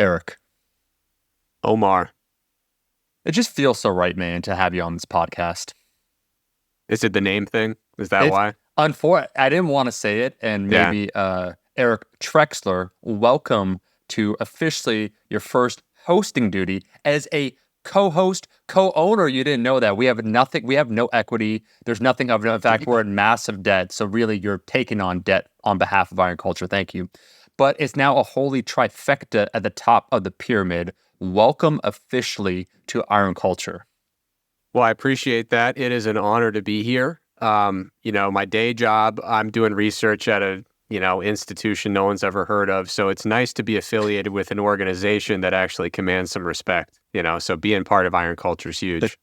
Eric. Omar. It just feels so right, man, to have you on this podcast. Is it the name thing? Is that It's why? I didn't want to say it, and Yeah. maybe Eric Trexler, welcome to officially your first hosting duty as a co-host, co-owner. You didn't know that. We have nothing. We have no equity. There's nothing of it. In fact, we're in massive debt. So really, you're taking on debt on behalf of Iron Culture. Thank you. But it's now a holy trifecta at the top of the pyramid. Welcome officially to Iron Culture. Well, I appreciate that. It is an honor to be here. My day job, I'm doing research at a, institution no one's ever heard of. So it's nice to be affiliated with an organization that actually commands some respect, so being part of Iron Culture is huge.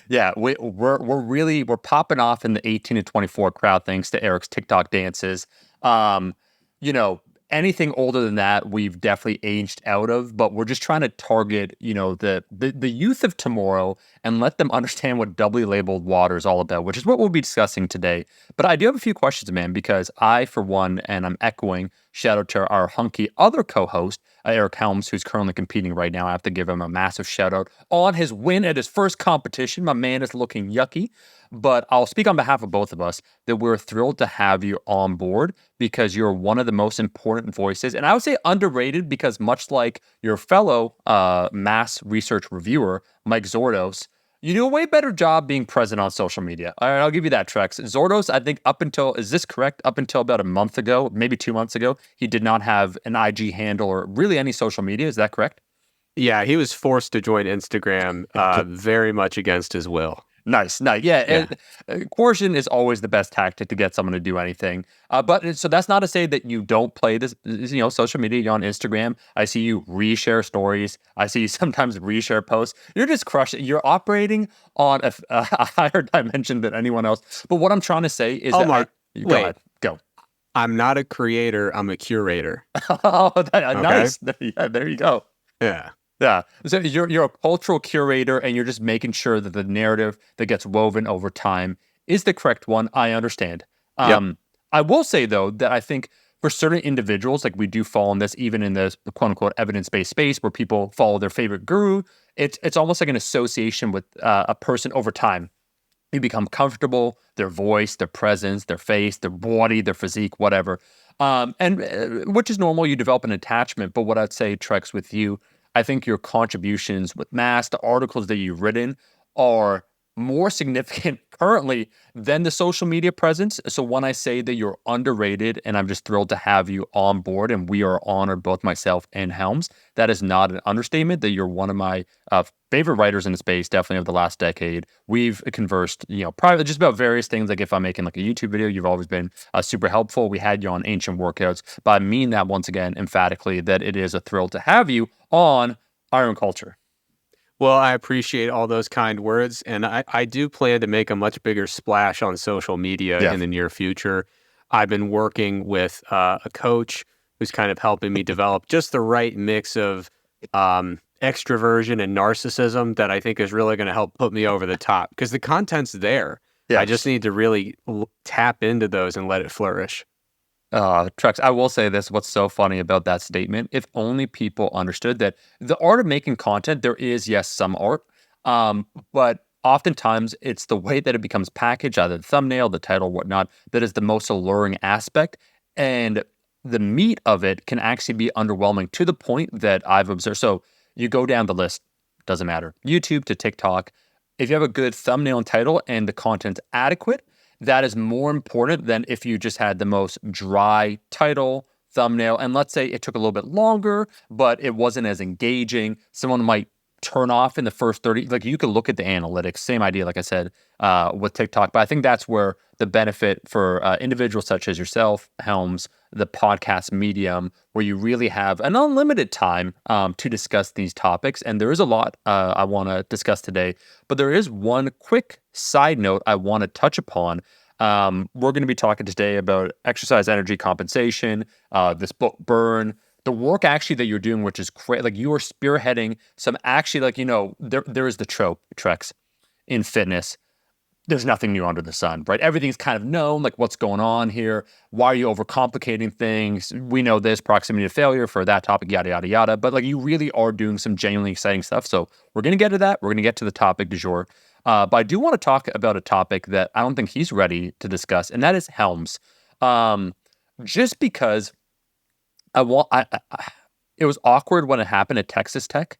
Yeah, we're popping off in the 18 to 24 crowd thanks to Eric's TikTok dances. Um, you know, Anything older than that, we've definitely aged out of, but we're just trying to target, the youth of tomorrow and let them understand what doubly labeled water is all about, which is what we'll be discussing today. But I do have a few questions, man, because I, for one, and I'm echoing, shout out to our hunky other co-host, Eric Helms, who's currently competing right now. I have to give him a massive shout out on his win at his first competition. My man is looking yucky, but I'll speak on behalf of both of us that we're thrilled to have you on board because you're one of the most important voices. And I would say underrated because much like your fellow mass research reviewer, Mike Zordos, you do a way better job being present on social media. All right, I'll give you that, Trex. Zordos, I think is this correct? Up until about a month ago, maybe 2 months ago, he did not have an IG handle or really any social media. Is that correct? Yeah, he was forced to join Instagram very much against his will. Nice. Yeah. Coercion is always the best tactic to get someone to do anything. But so that's not to say that you don't play this, social media. You're on Instagram. I see you reshare stories. I see you sometimes reshare posts. You're just crushing. You're operating on a higher dimension than anyone else. But what I'm trying to say is Omar, go ahead. Go. I'm not a creator. I'm a curator. Nice. Yeah, there you go. Yeah. Yeah. So you're a cultural curator and you're just making sure that the narrative that gets woven over time is the correct one. I understand. Yep. I will say though that I think for certain individuals, like we do fall in this, even in this quote unquote evidence-based space where people follow their favorite guru, it's almost like an association with a person over time. You become comfortable, their voice, their presence, their face, their body, their physique, whatever. Which is normal. You develop an attachment. But what I'd say, Trex, with you, I think your contributions with Mass, the articles that you've written, are more significant currently than the social media presence. So when I say that you're underrated, and I'm just thrilled to have you on board, and we are honored, both myself and Helms, that is not an understatement. That you're one of my favorite writers in the space, definitely of the last decade. We've conversed, privately just about various things. Like if I'm making like a YouTube video, you've always been super helpful. We had you on Ancient Workouts, but I mean that once again emphatically that it is a thrill to have you on Iron Culture. Well, I appreciate all those kind words, and I do plan to make a much bigger splash on social media in the near future. I've been working with a coach who's kind of helping me develop just the right mix of extroversion and narcissism that I think is really going to help put me over the top, because the content's there. Yeah. I just need to really tap into those and let it flourish. Trex, I will say this. What's so funny about that statement, if only people understood that the art of making content, there is, yes, some art, but oftentimes it's the way that it becomes packaged, either the thumbnail, the title, whatnot, that is the most alluring aspect. And the meat of it can actually be underwhelming to the point that I've observed. So you go down the list, doesn't matter, YouTube to TikTok. If you have a good thumbnail and title and the content's adequate, that is more important than if you just had the most dry title, thumbnail, and let's say it took a little bit longer, but it wasn't as engaging. Someone might turn off in the first 30. Like you could look at the analytics, same idea, like I said, with TikTok. But I think that's where the benefit for individuals such as yourself, Helms, the podcast medium, where you really have an unlimited time to discuss these topics. And there is a lot I want to discuss today, but there is one quick side note I want to touch upon. We're going to be talking today about exercise energy compensation, this book, Burn, the work actually that you're doing, which is great. Like you are spearheading some actually, like, there is the trope, Trex, in fitness. there's nothing new under the sun, right? Everything's kind of known, like what's going on here. Why are you overcomplicating things? We know this proximity to failure for that topic, yada, yada, yada. But like you really are doing some genuinely exciting stuff. So we're going to get to that. We're going to get to the topic du jour. But I do want to talk about a topic that I don't think he's ready to discuss, and that is Helms. Um, just because it was awkward when it happened at Texas Tech,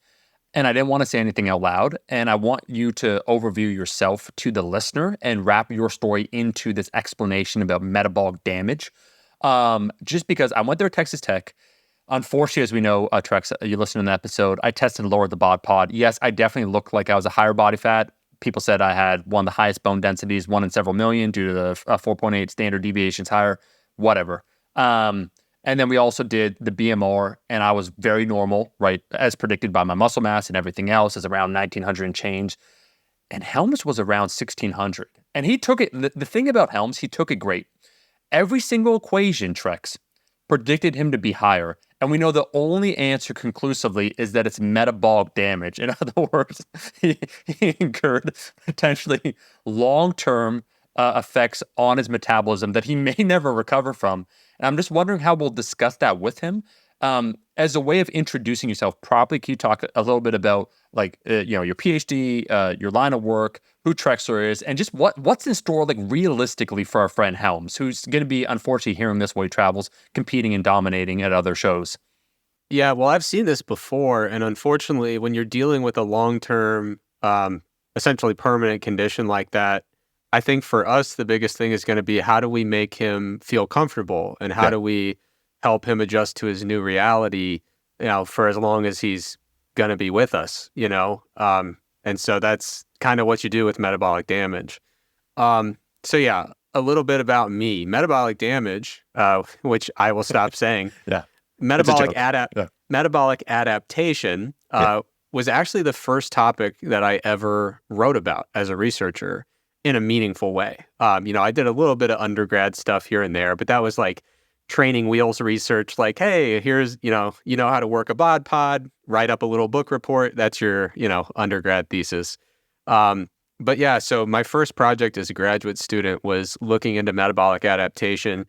and I didn't want to say anything out loud. And I want you to overview yourself to the listener and wrap your story into this explanation about metabolic damage. Just because I went there at Texas Tech. Unfortunately, as we know, Trex, you listened to the episode, I tested and lowered the bod pod. Yes, I definitely looked like I was a higher body fat. People said I had one of the highest bone densities, one in several million, due to the 4.8 standard deviations higher, whatever. And then we also did the BMR, and I was very normal, right, as predicted by my muscle mass and everything else, is around 1900 and change. And Helms was around 1600. And he took it, the thing about Helms, he took it great. Every single equation, Trex, predicted him to be higher. And we know the only answer conclusively is that it's metabolic damage. In other words, he incurred potentially long-term effects on his metabolism that he may never recover from. And I'm just wondering how we'll discuss that with him. As a way of introducing yourself properly, can you talk a little bit about like your PhD, your line of work, who Trexler is, and just what's in store like realistically for our friend Helms, who's going to be unfortunately hearing this while he travels, competing and dominating at other shows. Yeah, well, I've seen this before, and unfortunately, when you're dealing with a long-term, essentially permanent condition like that, I think for us, the biggest thing is going to be how do we make him feel comfortable, and how Yeah. do we help him adjust to his new reality, for as long as he's going to be with us, and so that's kind of what you do with metabolic damage. So yeah, a little bit about me. Metabolic damage, which I will stop saying. Yeah. It's a Metabolic joke. Yeah. metabolic adaptation Yeah. was actually the first topic that I ever wrote about as a researcher in a meaningful way. I did a little bit of undergrad stuff here and there, but that was like training wheels research. Like, hey, here's you know how to work a bod pod. Write up a little book report. That's your undergrad thesis. But yeah, so my first project as a graduate student was looking into metabolic adaptation.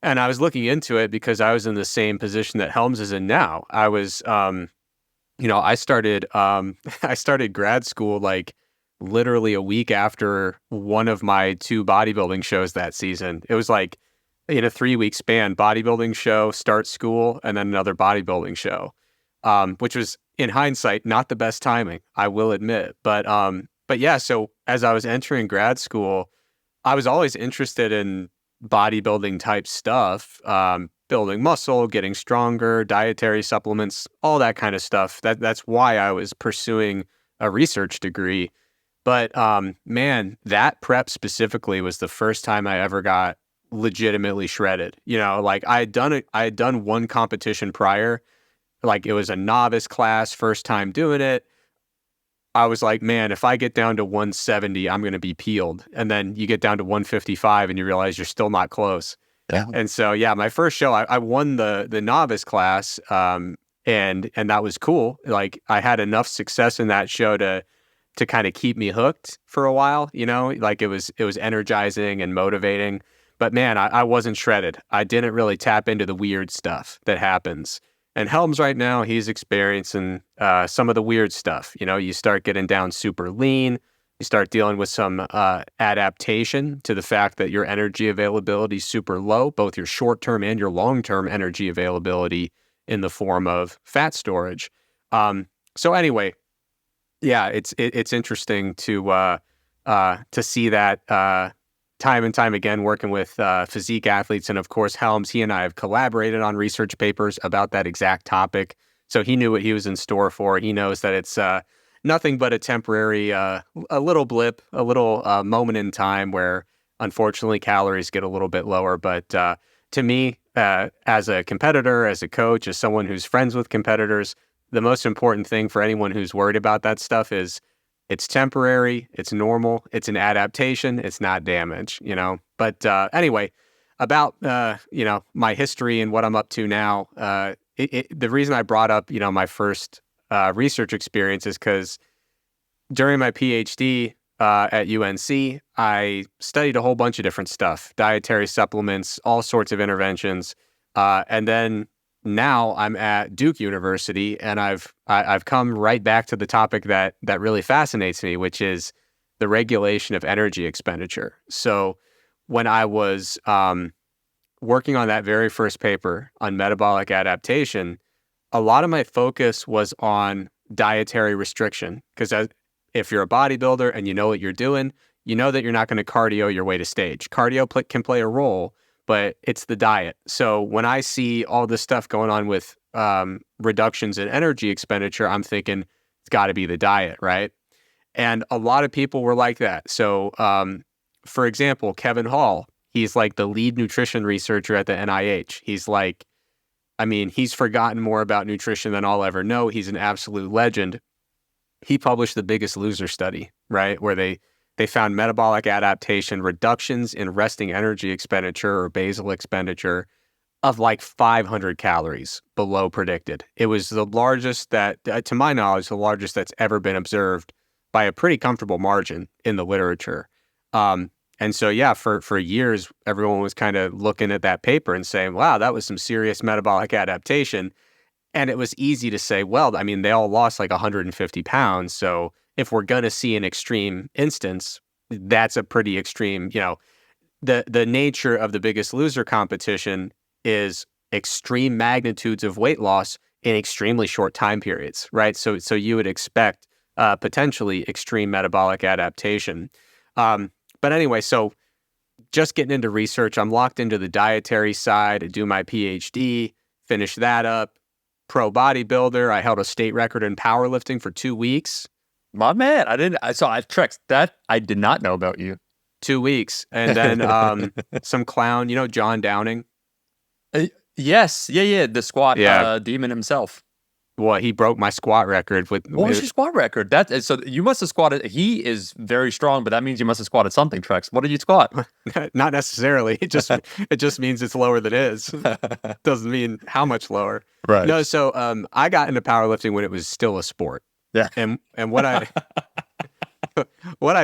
And I was looking into it because I was in the same position that Helms is in now. I was, I started, I started grad school like literally a week after one of my two bodybuilding shows that season. It was like in a 3-week span: bodybuilding show, start school, and then another bodybuilding show, which was in hindsight not the best timing, I will admit. But yeah, so as I was entering grad school, I was always interested in bodybuilding type stuff, building muscle, getting stronger, dietary supplements, all that kind of stuff. That's why I was pursuing a research degree. But man, that prep specifically was the first time I ever got legitimately shredded. Like I had done one competition prior, like it was a novice class, first time doing it. I was like, man, if I get down to 170, I'm going to be peeled. And then you get down to 155 and you realize you're still not close. Yeah. And so, yeah, my first show, I won the novice class, and that was cool. Like I had enough success in that show to kind of keep me hooked for a while, like it was energizing and motivating. But man, I wasn't shredded. I didn't really tap into the weird stuff that happens. And Helms right now, he's experiencing some of the weird stuff. You start getting down super lean. You start dealing with some adaptation to the fact that your energy availability is super low, both your short-term and your long-term energy availability in the form of fat storage. So anyway, yeah, it's interesting to see that time and time again, working with physique athletes. And of course, Helms, he and I have collaborated on research papers about that exact topic. So he knew what he was in store for. He knows that it's nothing but a temporary, a little blip, a little moment in time where unfortunately calories get a little bit lower. But to me, as a competitor, as a coach, as someone who's friends with competitors, the most important thing for anyone who's worried about that stuff is it's temporary, it's normal, it's an adaptation, it's not damage, But anyway, about, my history and what I'm up to now, the reason I brought up, my first research experience is because during my PhD, at UNC. I studied a whole bunch of different stuff, dietary supplements, all sorts of interventions. And then now I'm at Duke University, and I've come right back to the topic that really fascinates me, which is the regulation of energy expenditure. So when I was working on that very first paper on metabolic adaptation, a lot of my focus was on dietary restriction, because if you're a bodybuilder and you know what you're doing, you know that you're not going to cardio your way to stage. Cardio can play a role, but it's the diet. So when I see all this stuff going on with reductions in energy expenditure, I'm thinking it's got to be the diet, right? And a lot of people were like that. So, for example, Kevin Hall, he's like the lead nutrition researcher at the NIH. He's like, I mean, he's forgotten more about nutrition than I'll ever know. He's an absolute legend. He published the Biggest Loser study, right? Where they found metabolic adaptation reductions in resting energy expenditure or basal expenditure of like 500 calories below predicted. It was the largest that, to my knowledge, the largest that's ever been observed by a pretty comfortable margin in the literature. And so, yeah, for years, everyone was kind of looking at that paper and saying, wow, that was some serious metabolic adaptation. And it was easy to say, well, I mean, they all lost like 150 pounds. So if we're going to see an extreme instance, that's a pretty extreme, the nature of the Biggest Loser competition is extreme magnitudes of weight loss in extremely short time periods, right? So you would expect potentially extreme metabolic adaptation. But anyway, so just getting into research, I'm locked into the dietary side. I do my PhD, finish that up. Pro bodybuilder. I held a state record in powerlifting for 2 weeks. My man, I've Trex, that I did not know about you. 2 weeks. And then some clown, John Downing. Yes. Yeah. The squat demon himself. Well, he broke my squat record with. What was your squat record? So you must have squatted. He is very strong, but that means you must have squatted something, Trex. What did you squat? Not necessarily. It just means it's lower than his. Doesn't mean how much lower. Right. No. So I got into powerlifting when it was still a sport. Yeah. And what I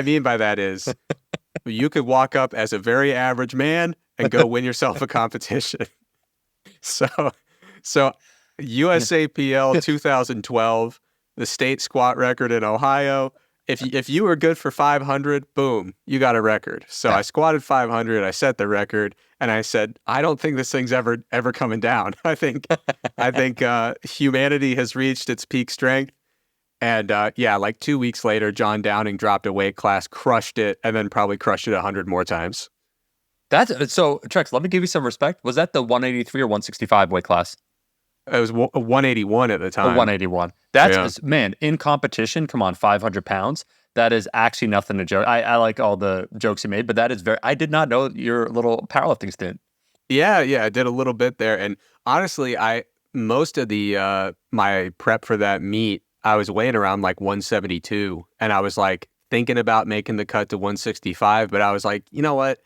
mean by that is you could walk up as a very average man and go win yourself a competition. So USAPL 2012, the state squat record in Ohio. If you were good for 500, boom, you got a record. So I squatted 500, I set the record, and I said, I don't think this thing's ever coming down. I think humanity has reached its peak strength. And like 2 weeks later, John Downing dropped a weight class, crushed it, and then probably crushed it 100 more times. So, Trex, let me give you some respect. Was that the 183 or 165 weight class? It was 181 at the time. 181. That's, man, in competition, come on, 500 pounds. That is actually nothing to joke. I like all the jokes you made, but that is I did not know your little powerlifting stint. Yeah, I did a little bit there. And honestly, most of the my prep for that meet, I was weighing around like 172. And I was like thinking about making the cut to 165, but I was like, you know what?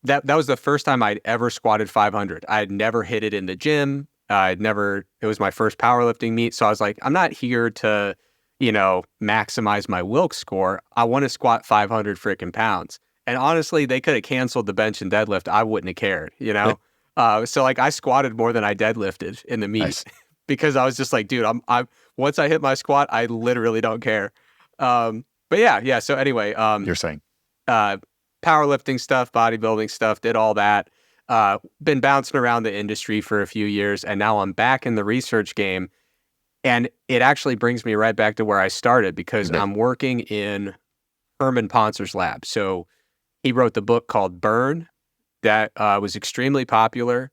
That was the first time I'd ever squatted 500. I had never hit it in the gym. It was my first powerlifting meet. So I was like, I'm not here to, maximize my Wilks score. I want to squat 500 freaking pounds. And honestly, they could have canceled the bench and deadlift. I wouldn't have cared, So like I squatted more than I deadlifted in the meet. Nice. Because I was just like, dude, I'm once I hit my squat, I literally don't care. But yeah. So anyway, you're saying, powerlifting stuff, bodybuilding stuff, did all that. Been bouncing around the industry for a few years, and now I'm back in the research game. And it actually brings me right back to where I started, because I'm working in Herman Pontzer's lab. So he wrote the book called Burn that was extremely popular.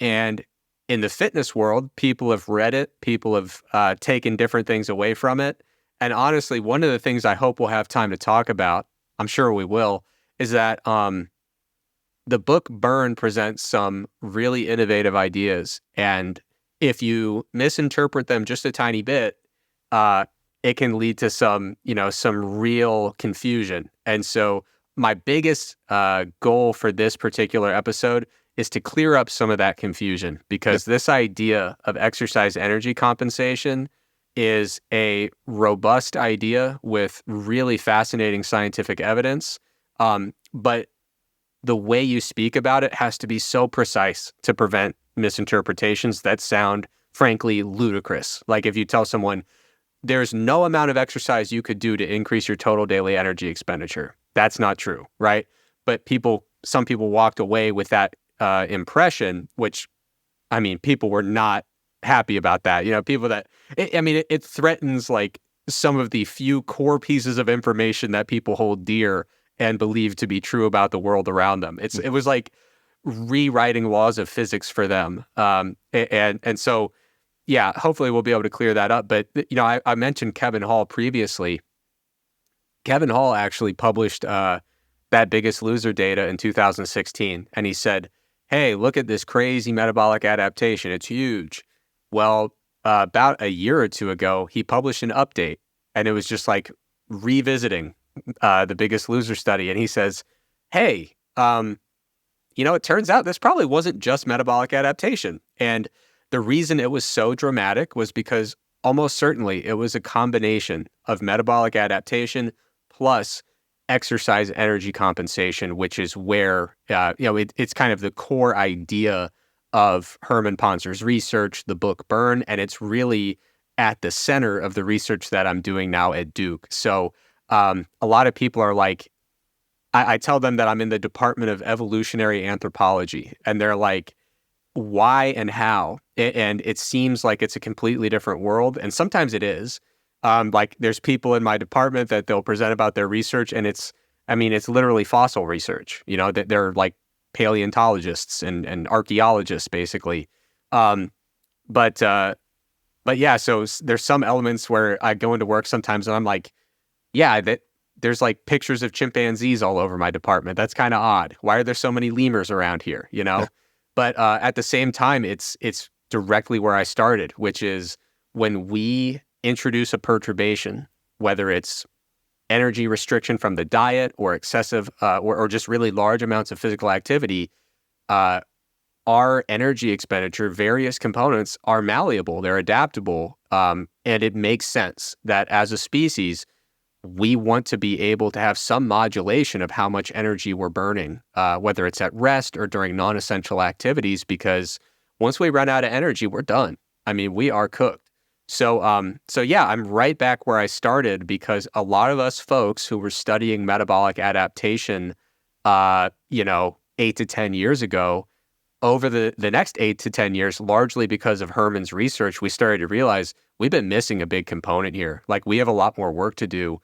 And in the fitness world, people have read it. People have taken different things away from it. And honestly, one of the things I hope we'll have time to talk about, I'm sure we will, is that the book Burn presents some really innovative ideas. And if you misinterpret them just a tiny bit, it can lead to some real confusion. And so my biggest goal for this particular episode is to clear up some of that confusion, because this idea of exercise energy compensation is a robust idea with really fascinating scientific evidence. But the way you speak about it has to be so precise to prevent misinterpretations that sound, frankly, ludicrous. Like if you tell someone, there's no amount of exercise you could do to increase your total daily energy expenditure. That's not true, right? But some people walked away with that impression, which, I mean, people were not happy about that. People that, it threatens like some of the few core pieces of information that people hold dear and believe to be true about the world around them. It was like rewriting laws of physics for them. And so, yeah, hopefully we'll be able to clear that up. But, I mentioned Kevin Hall previously. Kevin Hall actually published that Biggest Loser data in 2016. And he said, hey, look at this crazy metabolic adaptation. It's huge. Well, about a year or two ago, he published an update. And it was just like revisiting the Biggest Loser study. And he says, hey, it turns out this probably wasn't just metabolic adaptation. And the reason it was so dramatic was because almost certainly it was a combination of metabolic adaptation plus exercise energy compensation, which is where, it's kind of the core idea of Herman Ponzer's research, the book Burn, and it's really at the center of the research that I'm doing now at Duke. So a lot of people are like, I tell them that I'm in the Department of Evolutionary Anthropology, and they're like, why and how? And it seems like it's a completely different world, and sometimes it is. Like there's people in my department that they'll present about their research, and it's literally fossil research. That they're like paleontologists and archaeologists, basically. But yeah, so there's some elements where I go into work sometimes, and I'm like, yeah, there's like pictures of chimpanzees all over my department. That's kind of odd. Why are there so many lemurs around here? But at the same time, it's directly where I started, which is when we introduce a perturbation, whether it's energy restriction from the diet or excessive or just really large amounts of physical activity, our energy expenditure, various components are malleable, they're adaptable, and it makes sense that as a species, we want to be able to have some modulation of how much energy we're burning, whether it's at rest or during non-essential activities, because once we run out of energy, we're done. We are cooked. So yeah, I'm right back where I started, because a lot of us folks who were studying metabolic adaptation, 8 to 10 years ago, over the next 8 to 10 years, largely because of Herman's research, we started to realize we've been missing a big component here. Like we have a lot more work to do.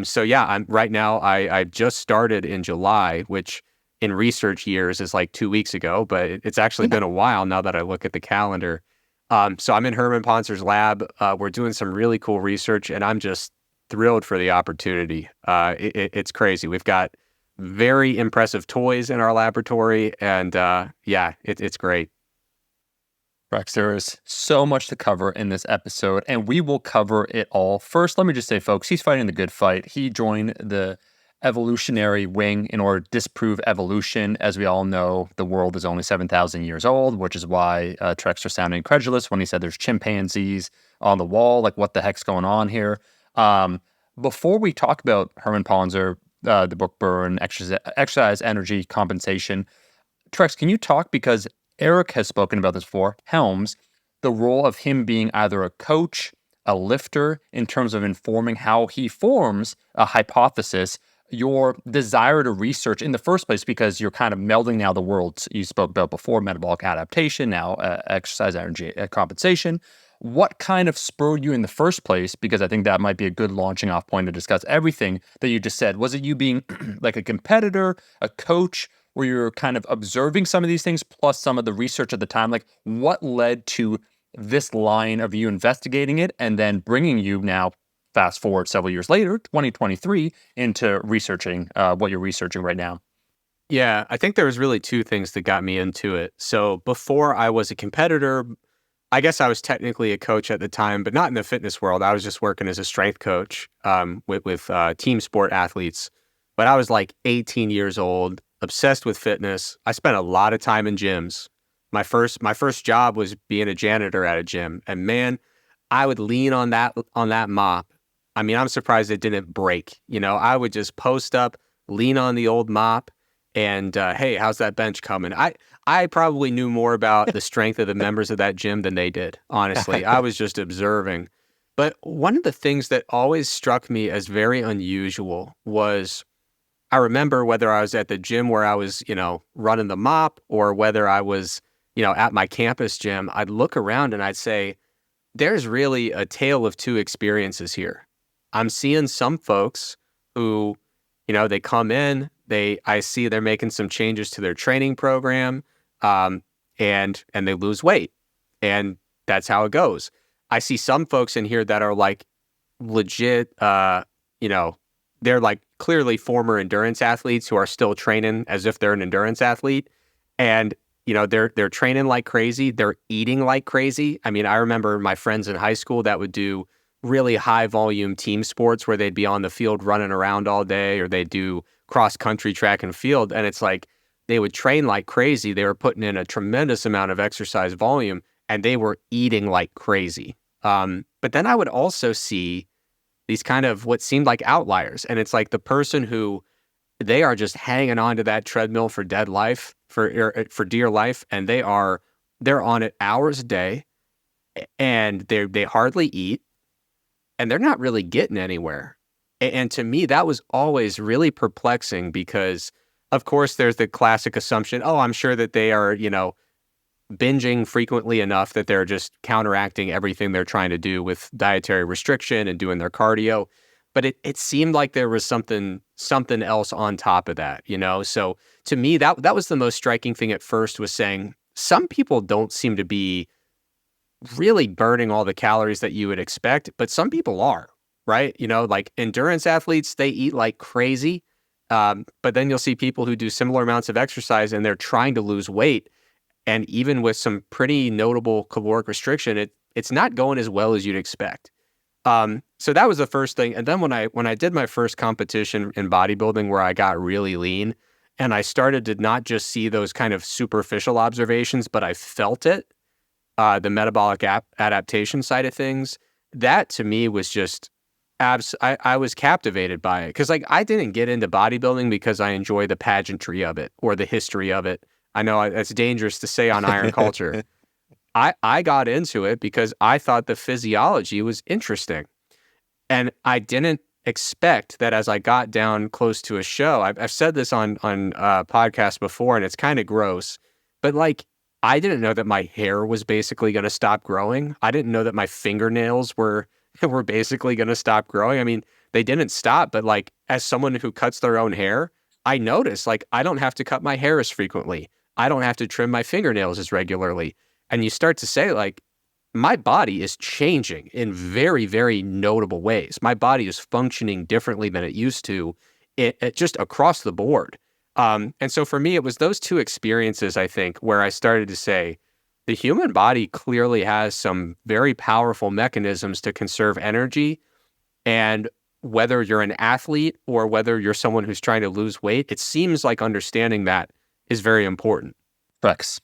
So yeah, I just started in July, which in research years is like 2 weeks ago, but it's actually been a while now that I look at the calendar. So I'm in Herman Ponzer's lab. We're doing some really cool research, and I'm just thrilled for the opportunity. It's crazy. We've got very impressive toys in our laboratory, and it's great. Rex, there is so much to cover in this episode, and we will cover it all. First, let me just say, folks, he's fighting the good fight. He joined the evolutionary wing in order to disprove evolution. As we all know, the world is only 7,000 years old, which is why Trexler sounded incredulous when he said there's chimpanzees on the wall. Like, what the heck's going on here? Before we talk about Herman Ponzer, the book Burn, exercise energy compensation, Trex, can you talk, because Eric has spoken about this before, Helms, the role of him being either a coach, a lifter, in terms of informing how he forms a hypothesis, your desire to research in the first place, because you're kind of melding now the worlds you spoke about before, metabolic adaptation, now exercise energy compensation. What kind of spurred you in the first place? Because I think that might be a good launching off point to discuss everything that you just said. Was it you being like a competitor, a coach, where you're kind of observing some of these things, plus some of the research at the time? Like, what led to this line of you investigating it and then bringing you now, fast forward several years later, 2023, into researching what you're researching right now? Yeah, I think there was really two things that got me into it. So before I was a competitor, I guess I was technically a coach at the time, but not in the fitness world. I was just working as a strength coach with team sport athletes. But I was like 18 years old, obsessed with fitness. I spent a lot of time in gyms. My first job was being a janitor at a gym. And man, I would lean on that mop. I mean, I'm surprised it didn't break. I would just post up, lean on the old mop, and hey, how's that bench coming? I probably knew more about the strength of the members of that gym than they did. Honestly, I was just observing. But one of the things that always struck me as very unusual was I remember whether I was at the gym where I was, running the mop or whether I was, at my campus gym, I'd look around and I'd say, there's really a tale of two experiences here. I'm seeing some folks who, they come in, I see they're making some changes to their training program, um, and they lose weight. And that's how it goes. I see some folks in here that are like legit, you know, they're like clearly former endurance athletes who are still training as if they're an endurance athlete. And, they're training like crazy. They're eating like crazy. I mean, I remember my friends in high school that would do really high volume team sports where they'd be on the field running around all day, or they'd do cross country, track and field. And it's like they would train like crazy. They were putting in a tremendous amount of exercise volume and they were eating like crazy. But then I would also see these kind of what seemed like outliers. And it's like the person who they are just hanging on to that treadmill for dead life, for dear life. And they're on it hours a day and they hardly eat and they're not really getting anywhere. And to me, that was always really perplexing because, of course, there's the classic assumption, oh, I'm sure that they are, binging frequently enough that they're just counteracting everything they're trying to do with dietary restriction and doing their cardio. But it seemed like there was something else on top of that, So to me, that was the most striking thing at first, was saying some people don't seem to be really burning all the calories that you would expect, but some people are, right? Like endurance athletes, they eat like crazy. But then you'll see people who do similar amounts of exercise and they're trying to lose weight. And even with some pretty notable caloric restriction, it's not going as well as you'd expect. So that was the first thing. And then when I did my first competition in bodybuilding where I got really lean and I started to not just see those kind of superficial observations, but I felt it, the metabolic adaptation side of things, that to me was just I was captivated by it. Because I didn't get into bodybuilding because I enjoy the pageantry of it or the history of it. I know it's dangerous to say on Iron Culture. I got into it because I thought the physiology was interesting. And I didn't expect that as I got down close to a show, I've said this on podcasts before, and it's kind of gross, but I didn't know that my hair was basically going to stop growing. I didn't know that my fingernails were basically going to stop growing. I mean, they didn't stop, but as someone who cuts their own hair, I noticed I don't have to cut my hair as frequently. I don't have to trim my fingernails as regularly. And you start to say my body is changing in very, very notable ways. My body is functioning differently than it used to, it just across the board. And so for me, it was those two experiences, I think, where I started to say, the human body clearly has some very powerful mechanisms to conserve energy. And whether you're an athlete or whether you're someone who's trying to lose weight, it seems like understanding that is very important. Rex,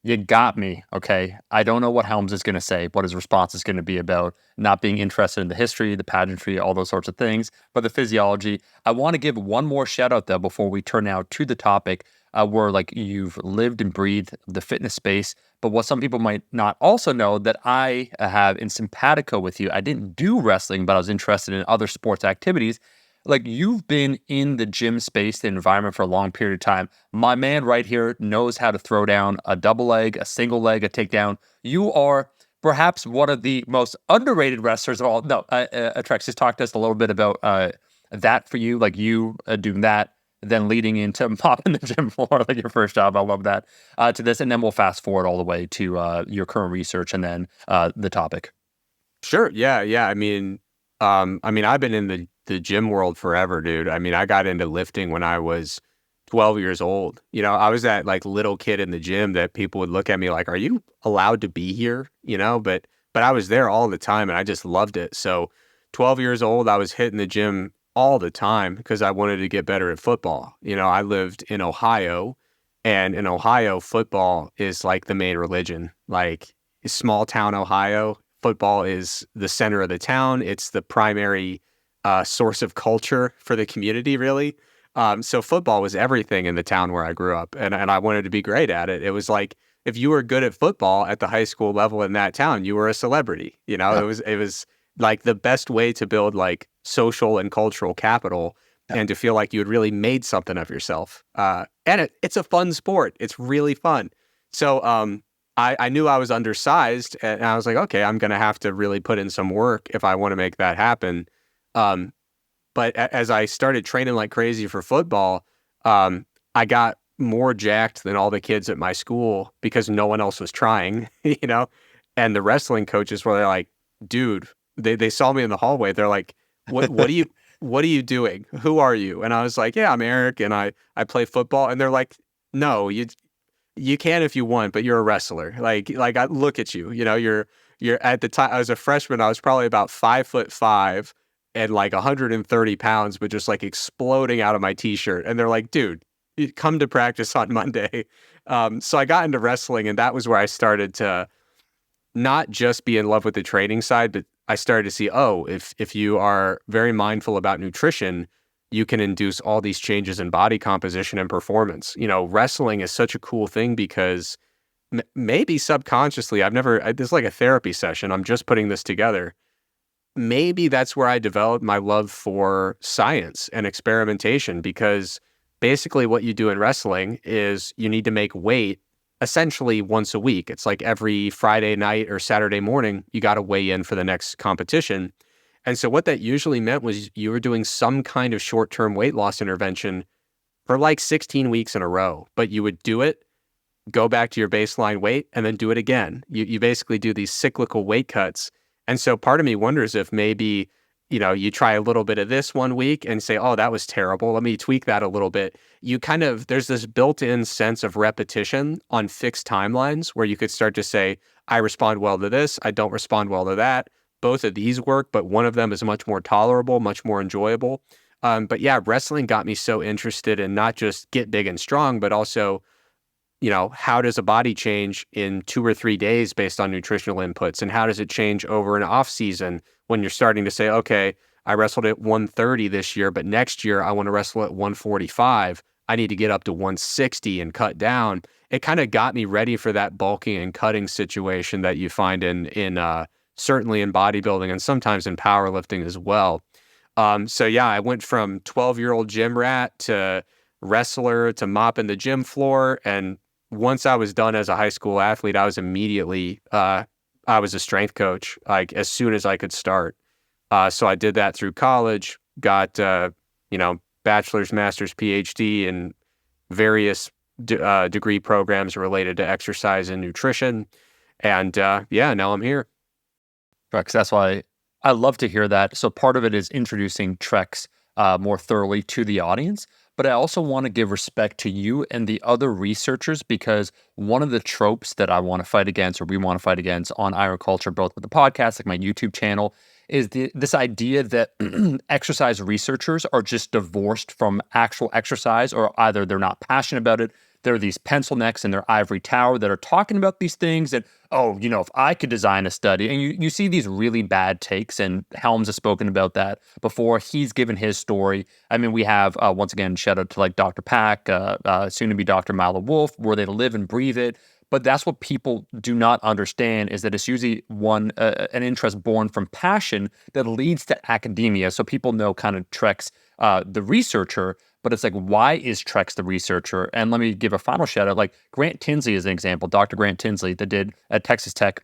you got me, okay? I don't know what Helms is going to say, what his response is going to be about not being interested in the history, the pageantry, all those sorts of things, but the physiology. I want to give one more shout out, though, before we turn now to the topic where you've lived and breathed the fitness space. But what some people might not also know that I have in simpatico with you, I didn't do wrestling, but I was interested in other sports activities. You've been in the gym space, the environment for a long period of time. My man right here knows how to throw down a double leg, a single leg, a takedown. You are perhaps one of the most underrated wrestlers of all. No, Trex, just talk to us a little bit about that for you, you doing that, then leading into mopping the gym floor, your first job. I love that, to this. And then we'll fast forward all the way to your current research and then the topic. Sure. Yeah. Yeah. I've been in the gym world forever, dude. I mean, I got into lifting when I was 12 years old. I was that little kid in the gym that people would look at me like, are you allowed to be here? But I was there all the time and I just loved it. So 12 years old, I was hitting the gym all the time because I wanted to get better at football. I lived in Ohio, and in Ohio, football is the main religion. Small town Ohio, football is the center of the town. It's the primary source of culture for the community, really. So football was everything in the town where I grew up, and I wanted to be great at it. It was like if you were good at football at the high school level in that town, you were a celebrity. You know, Yeah. it was like the best way to build like social and cultural capital Yeah. and to feel like you had really made something of yourself. And it's a fun sport. It's really fun. So I knew I was undersized, and I was like, okay, I'm going to have to really put in some work if I want to make that happen. Um, but as I started training like crazy for football, I got more jacked than all the kids at my school because no one else was trying, you know? And the wrestling coaches were like, dude, they saw me in the hallway. They're like, what are you doing? Who are you? And I was like, yeah, I'm Eric and I play football. And they're like, no, you can if you want, but you're a wrestler. Like I look at you, you know, you're at the time I was a freshman, I was probably about 5'5" and like 130 pounds, but just like exploding out of my t-shirt. And they're like, dude, you come to practice on Monday. So I got into wrestling, and that was where I started to not just be in love with the training side, but I started to see, oh, if you are very mindful about nutrition, you can induce all these changes in body composition and performance. You know, wrestling is such a cool thing because maybe subconsciously, this is like a therapy session. I'm just putting this together. Maybe that's where I developed my love for science and experimentation, because basically what you do in wrestling is you need to make weight essentially once a week. It's like every Friday night or Saturday morning, you got to weigh in for the next competition. And so what that usually meant was you were doing some kind of short-term weight loss intervention for like 16 weeks in a row, but you would do it, go back to your baseline weight, and then do it again. You basically do these cyclical weight cuts. And so part of me wonders if maybe, you know, you try a little bit of this one week and say, oh, that was terrible. Let me tweak that a little bit. There's this built-in sense of repetition on fixed timelines where you could start to say, I respond well to this. I don't respond well to that. Both of these work, but one of them is much more tolerable, much more enjoyable. But yeah, wrestling got me so interested in not just get big and strong, but also, you know, how does a body change in 2 or 3 days based on nutritional inputs? And how does it change over an off season when you're starting to say, okay, I wrestled at 130 this year, but next year I want to wrestle at 145. I need to get up to 160 and cut down. It kind of got me ready for that bulking and cutting situation that you find in certainly in bodybuilding and sometimes in powerlifting as well. So yeah, I went from 12-year-old gym rat to wrestler to mopping the gym floor. And once I was done as a high school athlete, I was immediately, I was a strength coach, like as soon as I could start. So I did that through college, got, you know, bachelor's, master's, PhD in various degree programs related to exercise and nutrition. And yeah, now I'm here. Trex. That's why I love to hear that. So part of it is introducing Trex more thoroughly to the audience. But I also want to give respect to you and the other researchers, because one of the tropes that I want to fight against, or we want to fight against on agriculture, both with the podcast, like my YouTube channel, is this idea that exercise researchers are just divorced from actual exercise, or either they're not passionate about it. They're these pencil necks in their ivory tower that are talking about these things and, oh, you know, if I could design a study, and you see these really bad takes, and Helms has spoken about that before. He's given his story. I mean, we have, once again, shout out to like Dr. Pack, soon to be Dr. Mala Wolf, where they live and breathe it. But that's what people do not understand, is that it's usually an interest born from passion that leads to academia. So people know kind of Trex, the researcher, but it's like, why is Trex the researcher? And let me give a final shout out. Like Grant Tinsley is an example, Dr. Grant Tinsley that did at Texas Tech.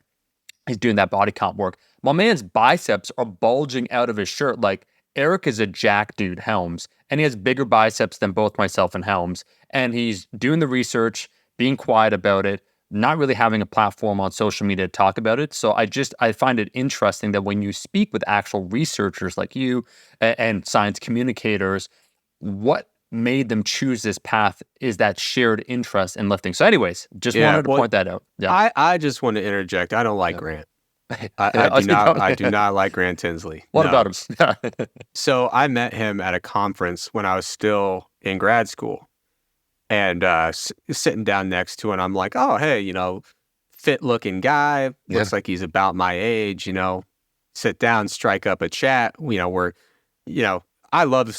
He's doing that body comp work. My man's biceps are bulging out of his shirt. Like Eric is a jack dude, Helms, and he has bigger biceps than both myself and Helms. And he's doing the research, being quiet about it, not really having a platform on social media to talk about it. So I find it interesting that when you speak with actual researchers like you and science communicators, what made them choose this path is that shared interest in lifting. So anyways, just Yeah, wanted to well, point that out. Yeah. I just want to interject. I don't like Yeah. Grant. I see. I do not like Grant Tinsley. What No. about him? So I met him at a conference when I was still in grad school, and sitting down next to him, I'm like, oh, hey, you know, fit-looking guy, Yeah. looks like he's about my age, sit down, strike up a chat, you know, I love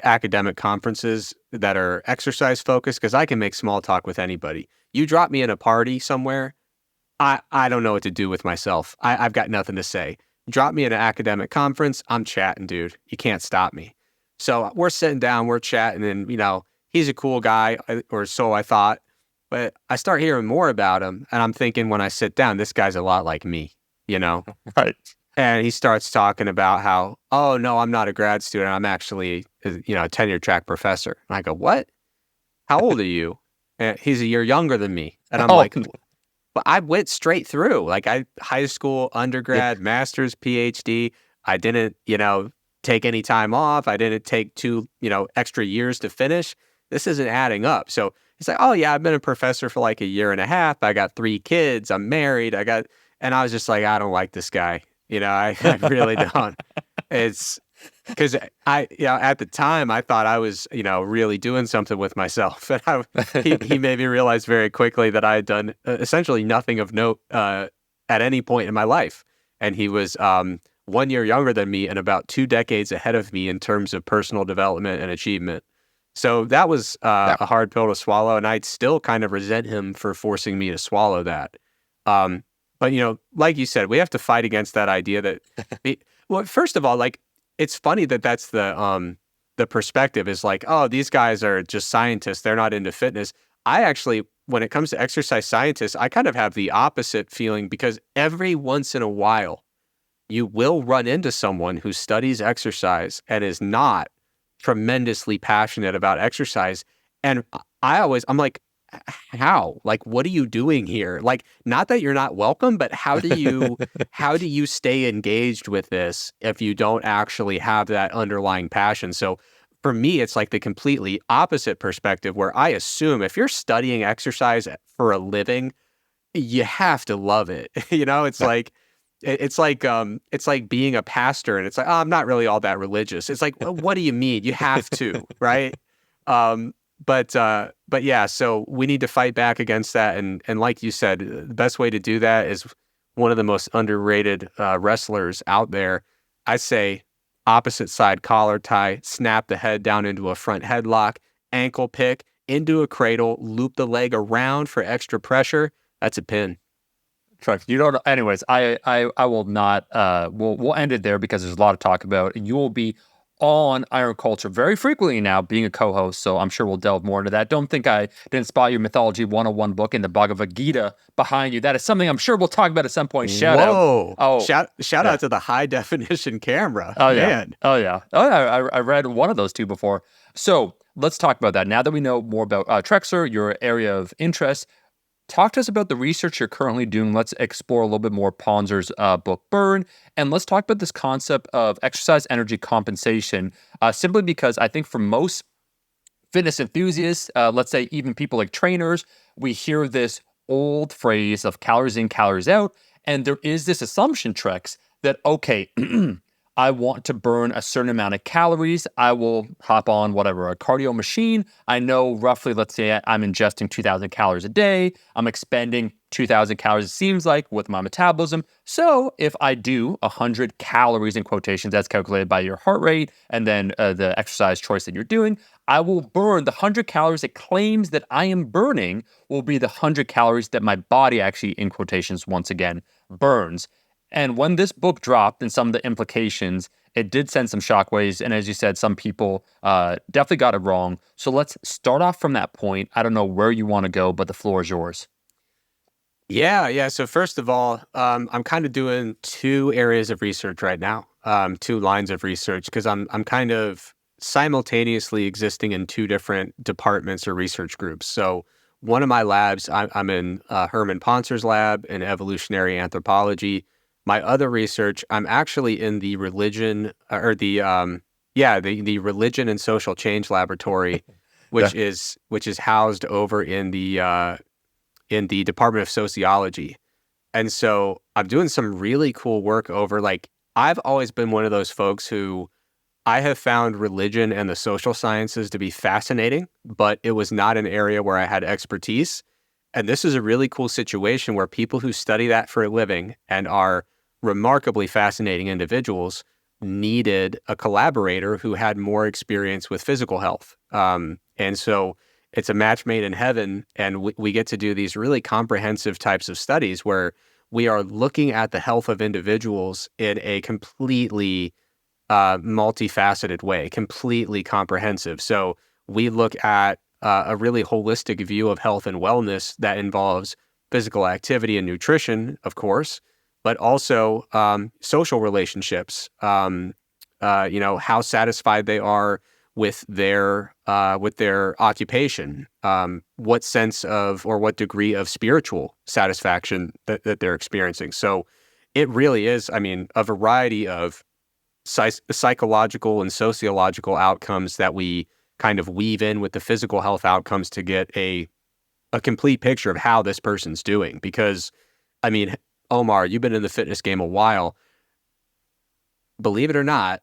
academic conferences that are exercise focused because I can make small talk with anybody. You drop me in a party somewhere, I don't know what to do with myself. I've got nothing to say. Drop me in an academic conference, I'm chatting, dude. You can't stop me. So we're sitting down, we're chatting, and he's a cool guy, or so I thought. But I start hearing more about him, and I'm thinking when I sit down, this guy's a lot like me, you know? Right. And he starts talking about how, oh, no, I'm not a grad student. I'm actually, a tenure track professor. And I go, what? How old are you? And he's a year younger than me. And I'm Oh, like, but I went straight through. Like high school, yeah. undergrad, master's, PhD. I didn't, take any time off. I didn't take two, extra years to finish. This isn't adding up. So he's like, oh yeah, I've been a professor for like a year and a half. I got 3 kids. I'm married. And I was just like, I don't like this guy. I really don't. It's because at the time I thought I was, really doing something with myself. And he made me realize very quickly that I had done essentially nothing of note at any point in my life. And he was 1 year younger than me and about 2 decades ahead of me in terms of personal development and achievement. So that was Yeah. a hard pill to swallow. And I'd still kind of resent him for forcing me to swallow that. Um, but, like you said, we have to fight against that idea that, well, first of all, like, it's funny that that's the perspective is like, oh, these guys are just scientists. They're not into fitness. I actually, when it comes to exercise scientists, I kind of have the opposite feeling because every once in a while, you will run into someone who studies exercise and is not tremendously passionate about exercise. And I'm like, how? Like, what are you doing here? Like, not that you're not welcome, but how do you stay engaged with this if you don't actually have that underlying passion? So for me, it's like the completely opposite perspective where I assume if you're studying exercise for a living, you have to love it. It's Yeah. like it's like being a pastor and it's like, oh, I'm not really all that religious. It's like, well, what do you mean? You have to, right? Um, but yeah, so we need to fight back against that. And like you said, the best way to do that is one of the most underrated wrestlers out there. I say opposite side collar tie, snap the head down into a front headlock, ankle pick into a cradle, loop the leg around for extra pressure. That's a pin. Correct. You don't. Anyways, I will not. We'll end it there because there's a lot to talk about, and you will be on Iron Culture very frequently now, being a co-host. So I'm sure we'll delve more into that. Don't think I didn't spot your Mythology 101 book in the Bhagavad Gita behind you. That is something I'm sure we'll talk about at some point. Shout out. Whoa. Oh, Shout yeah. out to the high definition camera. Oh yeah. Man. Oh yeah. Oh yeah. I read one of those two before. So let's talk about that. Now that we know more about Trexler, your area of interest, talk to us about the research you're currently doing. Let's explore a little bit more Ponzer's book Burn, and let's talk about this concept of exercise energy compensation. Simply because I think for most fitness enthusiasts, let's say even people like trainers, we hear this old phrase of calories in, calories out, and there is this assumption, Trex, that okay, I want to burn a certain amount of calories. I will hop on whatever, a cardio machine. I know roughly, let's say I'm ingesting 2,000 calories a day. I'm expending 2,000 calories, it seems like, with my metabolism. So if I do 100 calories in quotations, that's calculated by your heart rate and then the exercise choice that you're doing, I will burn the 100 calories it claims that I am burning will be the 100 calories that my body actually, in quotations, once again, burns. And when this book dropped and some of the implications, it did send some shockwaves. And as you said, some people definitely got it wrong. So let's start off from that point. I don't know where you want to go, but the floor is yours. Yeah, yeah. So first of all, I'm kind of doing 2 areas of research right now, 2 lines of research, because I'm kind of simultaneously existing in 2 different departments or research groups. So one of my labs, I'm in Herman Pontzer's lab in evolutionary anthropology. My other research, I'm actually in the religion or the religion and social change laboratory, Yeah. which is housed over in the Department of Sociology. And so I'm doing some really cool work over like I've always been one of those folks who I have found religion and the social sciences to be fascinating, but it was not an area where I had expertise. And this is a really cool situation where people who study that for a living and are remarkably fascinating individuals needed a collaborator who had more experience with physical health. And so it's a match made in heaven. And we get to do these really comprehensive types of studies where we are looking at the health of individuals in a completely multifaceted way, completely comprehensive. So we look at a really holistic view of health and wellness that involves physical activity and nutrition, of course, but also social relationships. How satisfied they are with their occupation, what sense of or what degree of spiritual satisfaction that they're experiencing. So it really is, I mean, a variety of psychological and sociological outcomes that we kind of weave in with the physical health outcomes to get a complete picture of how this person's doing. Because, I mean, Omar, you've been in the fitness game a while. Believe it or not,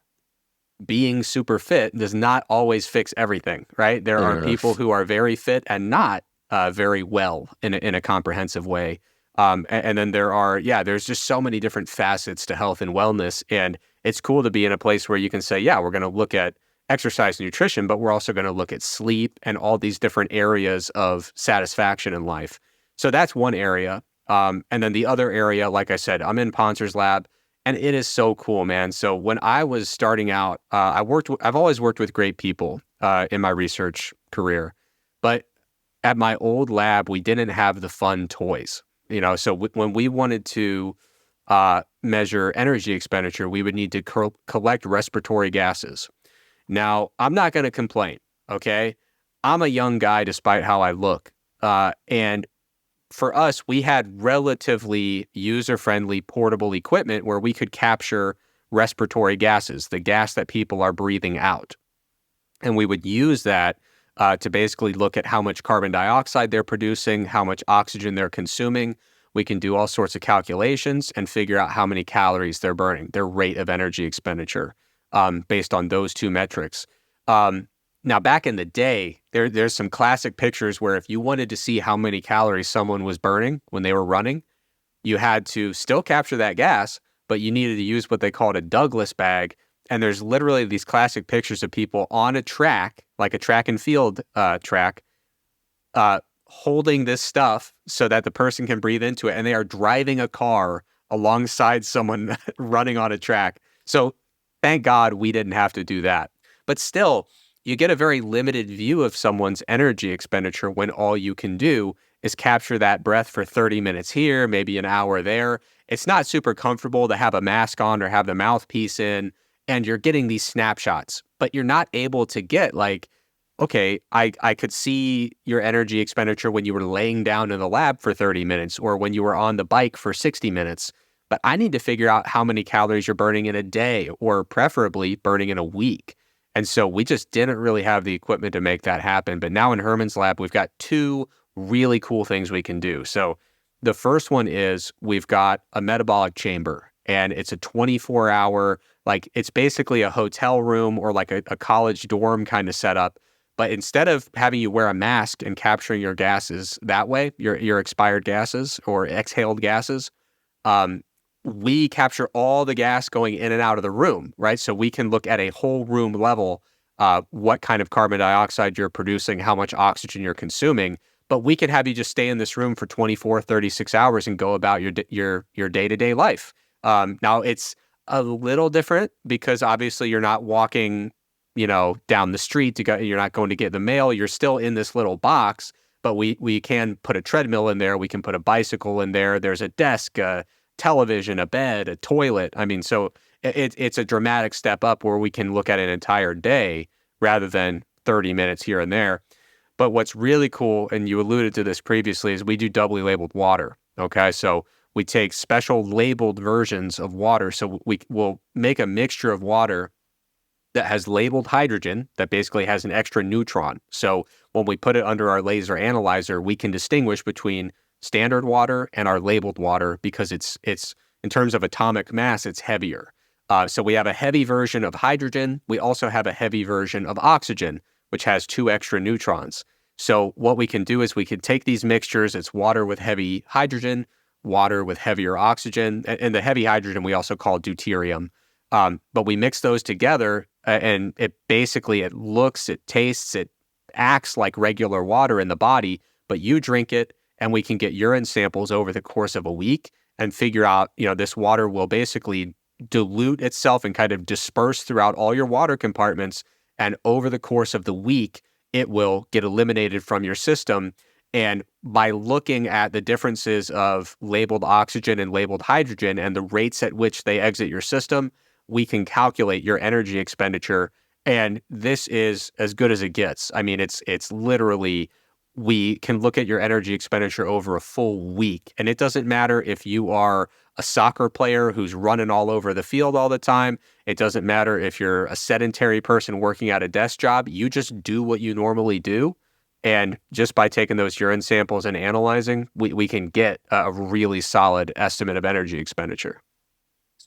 being super fit does not always fix everything, right? There are people who are very fit and not very well in a comprehensive way. And then there's just so many different facets to health and wellness. And it's cool to be in a place where you can say, yeah, we're going to look at exercise and nutrition, but we're also going to look at sleep and all these different areas of satisfaction in life. So that's one area. And then the other area, like I said, I'm in Poncer's lab, and it is so cool, man. So when I was starting out, I've always worked with great people in my research career, but at my old lab, we didn't have the fun toys. So when we wanted to measure energy expenditure, we would need to collect respiratory gases. Now, I'm not going to complain, okay? I'm a young guy despite how I look. And for us, we had relatively user-friendly portable equipment where we could capture respiratory gases, the gas that people are breathing out. And we would use that to basically look at how much carbon dioxide they're producing, how much oxygen they're consuming. We can do all sorts of calculations and figure out how many calories they're burning, their rate of energy expenditure, based on those two metrics. Now, back in the day, there's some classic pictures where if you wanted to see how many calories someone was burning when they were running, you had to still capture that gas, but you needed to use what they called a Douglas bag. And there's literally these classic pictures of people on a track, like a track and field track, holding this stuff so that the person can breathe into it. And they are driving a car alongside someone running on a track. So thank God we didn't have to do that. But still, you get a very limited view of someone's energy expenditure when all you can do is capture that breath for 30 minutes here, maybe an hour there. It's not super comfortable to have a mask on or have the mouthpiece in, and you're getting these snapshots, but you're not able to get like, okay, I could see your energy expenditure when you were laying down in the lab for 30 minutes or when you were on the bike for 60 minutes, but I need to figure out how many calories you're burning in a day or preferably burning in a week. And so we just didn't really have the equipment to make that happen. But now in Herman's lab, we've got two really cool things we can do. So the first one is we've got a metabolic chamber, and it's a 24-hour, like it's basically a hotel room or like a college dorm kind of setup. But instead of having you wear a mask and capturing your gases that way, your expired gases or exhaled gases, we capture all the gas going in and out of the room, right? So we can look at a whole room level, what kind of carbon dioxide you're producing, how much oxygen you're consuming, but we can have you just stay in this room for 24, 36 hours and go about your day-to-day life. Now it's a little different because obviously you're not walking, down the street to go, you're not going to get the mail. You're still in this little box, but we can put a treadmill in there. We can put a bicycle in there. There's a desk, television, a bed, a toilet. I mean, so it's a dramatic step up where we can look at an entire day rather than 30 minutes here and there. But what's really cool, and you alluded to this previously, is we do doubly labeled water. Okay, so we take special labeled versions of water. So we will make a mixture of water that has labeled hydrogen that basically has an extra neutron. So when we put it under our laser analyzer, we can distinguish between standard water and our labeled water because it's in terms of atomic mass, it's heavier. So we have a heavy version of hydrogen. We also have a heavy version of oxygen, which has 2 extra neutrons. So what we can do is we can take these mixtures, it's water with heavy hydrogen, water with heavier oxygen, and the heavy hydrogen we also call deuterium. But we mix those together, and it basically, it looks, it tastes, it acts like regular water in the body, but you drink it, and we can get urine samples over the course of a week and figure out, this water will basically dilute itself and kind of disperse throughout all your water compartments. And over the course of the week, it will get eliminated from your system. And by looking at the differences of labeled oxygen and labeled hydrogen and the rates at which they exit your system, we can calculate your energy expenditure. And this is as good as it gets. I mean, it's literally, we can look at your energy expenditure over a full week. And it doesn't matter if you are a soccer player who's running all over the field all the time. It doesn't matter if you're a sedentary person working at a desk job. You just do what you normally do. And just by taking those urine samples and analyzing, we can get a really solid estimate of energy expenditure.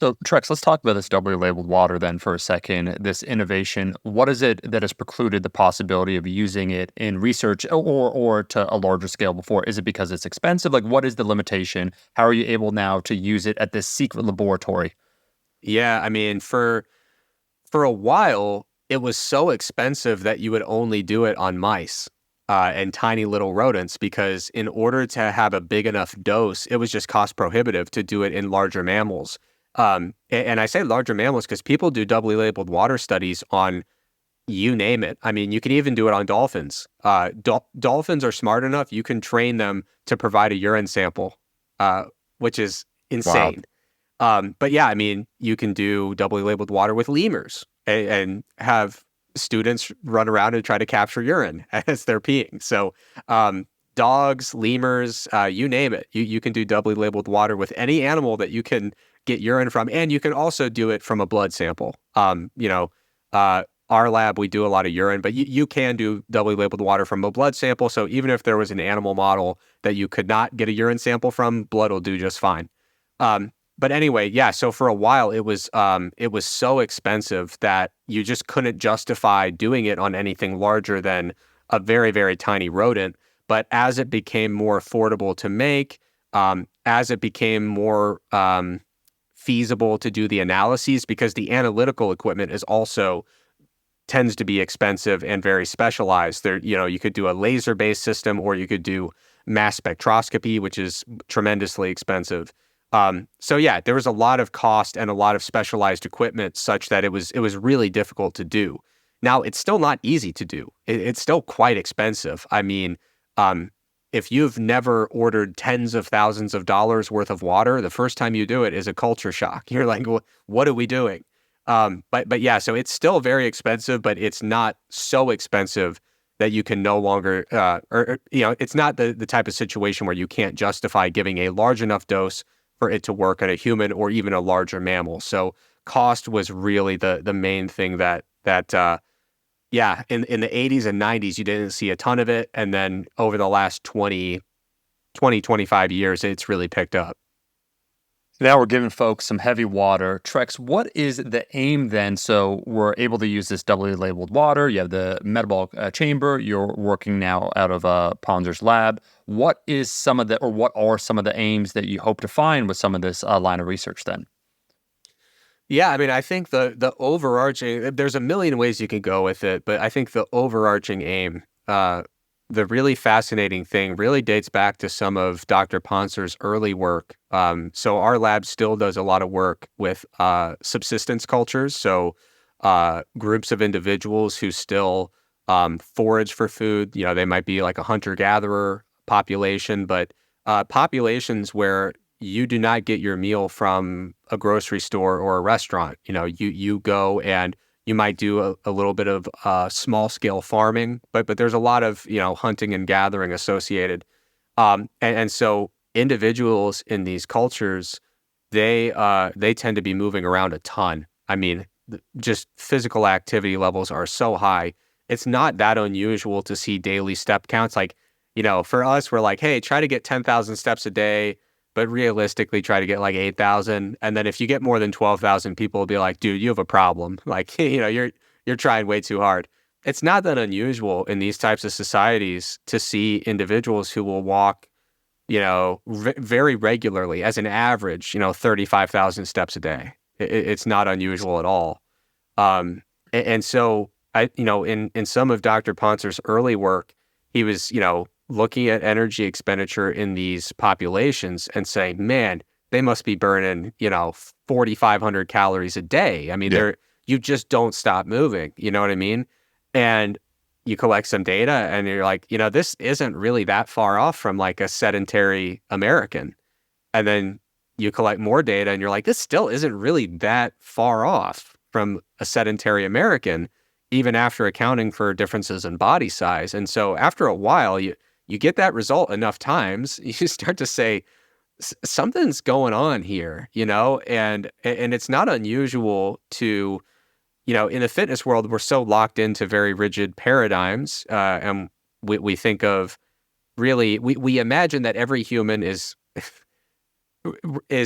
So, Trex, let's talk about this doubly labeled water then for a second. This innovation, what is it that has precluded the possibility of using it in research or to a larger scale before? Is it because it's expensive? Like, what is the limitation? How are you able now to use it at this secret laboratory? Yeah, I mean, for a while, it was so expensive that you would only do it on mice and tiny little rodents, because in order to have a big enough dose, it was just cost prohibitive to do it in larger mammals. And I say larger mammals because people do doubly labeled water studies on, you name it. I mean, you can even do it on dolphins. Dolphins are smart enough, you can train them to provide a urine sample, which is Wow. insane. But yeah, I mean, you can do doubly labeled water with lemurs and have students run around and try to capture urine as they're peeing. So, dogs, lemurs, you name it. You can do doubly labeled water with any animal that you can get urine from, and you can also do it from a blood sample. Our lab, we do a lot of urine, but you can do doubly labeled water from a blood sample. So even if there was an animal model that you could not get a urine sample from, blood will do just fine. But anyway, yeah. So for a while, it was so expensive that you just couldn't justify doing it on anything larger than a very, very tiny rodent. But as it became more affordable to make, as it became more feasible to do the analyses, because the analytical equipment is also tends to be expensive and very specialized. There, you could do a laser-based system, or you could do mass spectroscopy, which is tremendously expensive. So yeah, there was a lot of cost and a lot of specialized equipment such that it was really difficult to do. Now, it's still not easy to do. It's still quite expensive. I mean, if you've never ordered tens of thousands of dollars worth of water, the first time you do it is a culture shock. You're like, what are we doing? But yeah, so it's still very expensive, but it's not so expensive that you can no longer, it's not the type of situation where you can't justify giving a large enough dose for it to work on a human or even a larger mammal. So cost was really the main thing that in the 80s and 90s, you didn't see a ton of it. And then over the last 25 years, it's really picked up. Now we're giving folks some heavy water. Trex, what is the aim then? So we're able to use this doubly labeled water. You have the metabolic chamber. You're working now out of Ponzer's lab. What are some of the aims that you hope to find with some of this line of research then? Yeah, I mean, I think the overarching, there's a million ways you can go with it, but I think the overarching aim, the really fascinating thing really dates back to some of Dr. Ponser's early work. So our lab still does a lot of work with subsistence cultures. So groups of individuals who still forage for food. They might be like a hunter-gatherer population, but populations where you do not get your meal from a grocery store or a restaurant. You go and you might do a little bit of small scale farming, but there's a lot of hunting and gathering associated. And so individuals in these cultures, they tend to be moving around a ton. I mean, just physical activity levels are so high. It's not that unusual to see daily step counts. Like, for us, we're like, hey, try to get 10,000 steps a day, but realistically try to get like 8,000. And then if you get more than 12,000, people will be like, dude, you have a problem. Like, you're trying way too hard. it's not that unusual in these types of societies to see individuals who will walk, very regularly as an average, 35,000 steps a day. It's not unusual at all. And so in some of Dr. Ponser's early work, he was, looking at energy expenditure in these populations and saying, man, they must be burning, 4,500 calories a day. I mean, Yeah. you just don't stop moving. You know what I mean? And you collect some data and you're like, this isn't really that far off from like a sedentary American. And then you collect more data and you're like, this still isn't really that far off from a sedentary American, even after accounting for differences in body size. And so after a while, you get that result enough times, you start to say, something's going on here, and it's not unusual to, in the fitness world, we're so locked into very rigid paradigms. And we think of really, we imagine that every human is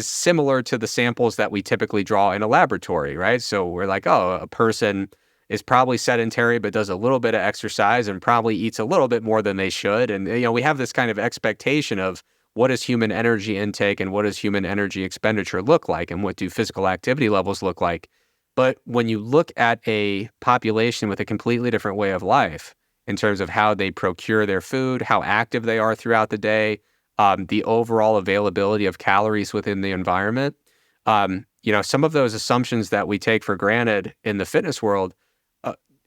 similar to the samples that we typically draw in a laboratory, right? So we're like, oh, a person is probably sedentary, but does a little bit of exercise and probably eats a little bit more than they should. And, we have this kind of expectation of what does human energy intake and what does human energy expenditure look like and what do physical activity levels look like. But when you look at a population with a completely different way of life in terms of how they procure their food, how active they are throughout the day, the overall availability of calories within the environment, some of those assumptions that we take for granted in the fitness world,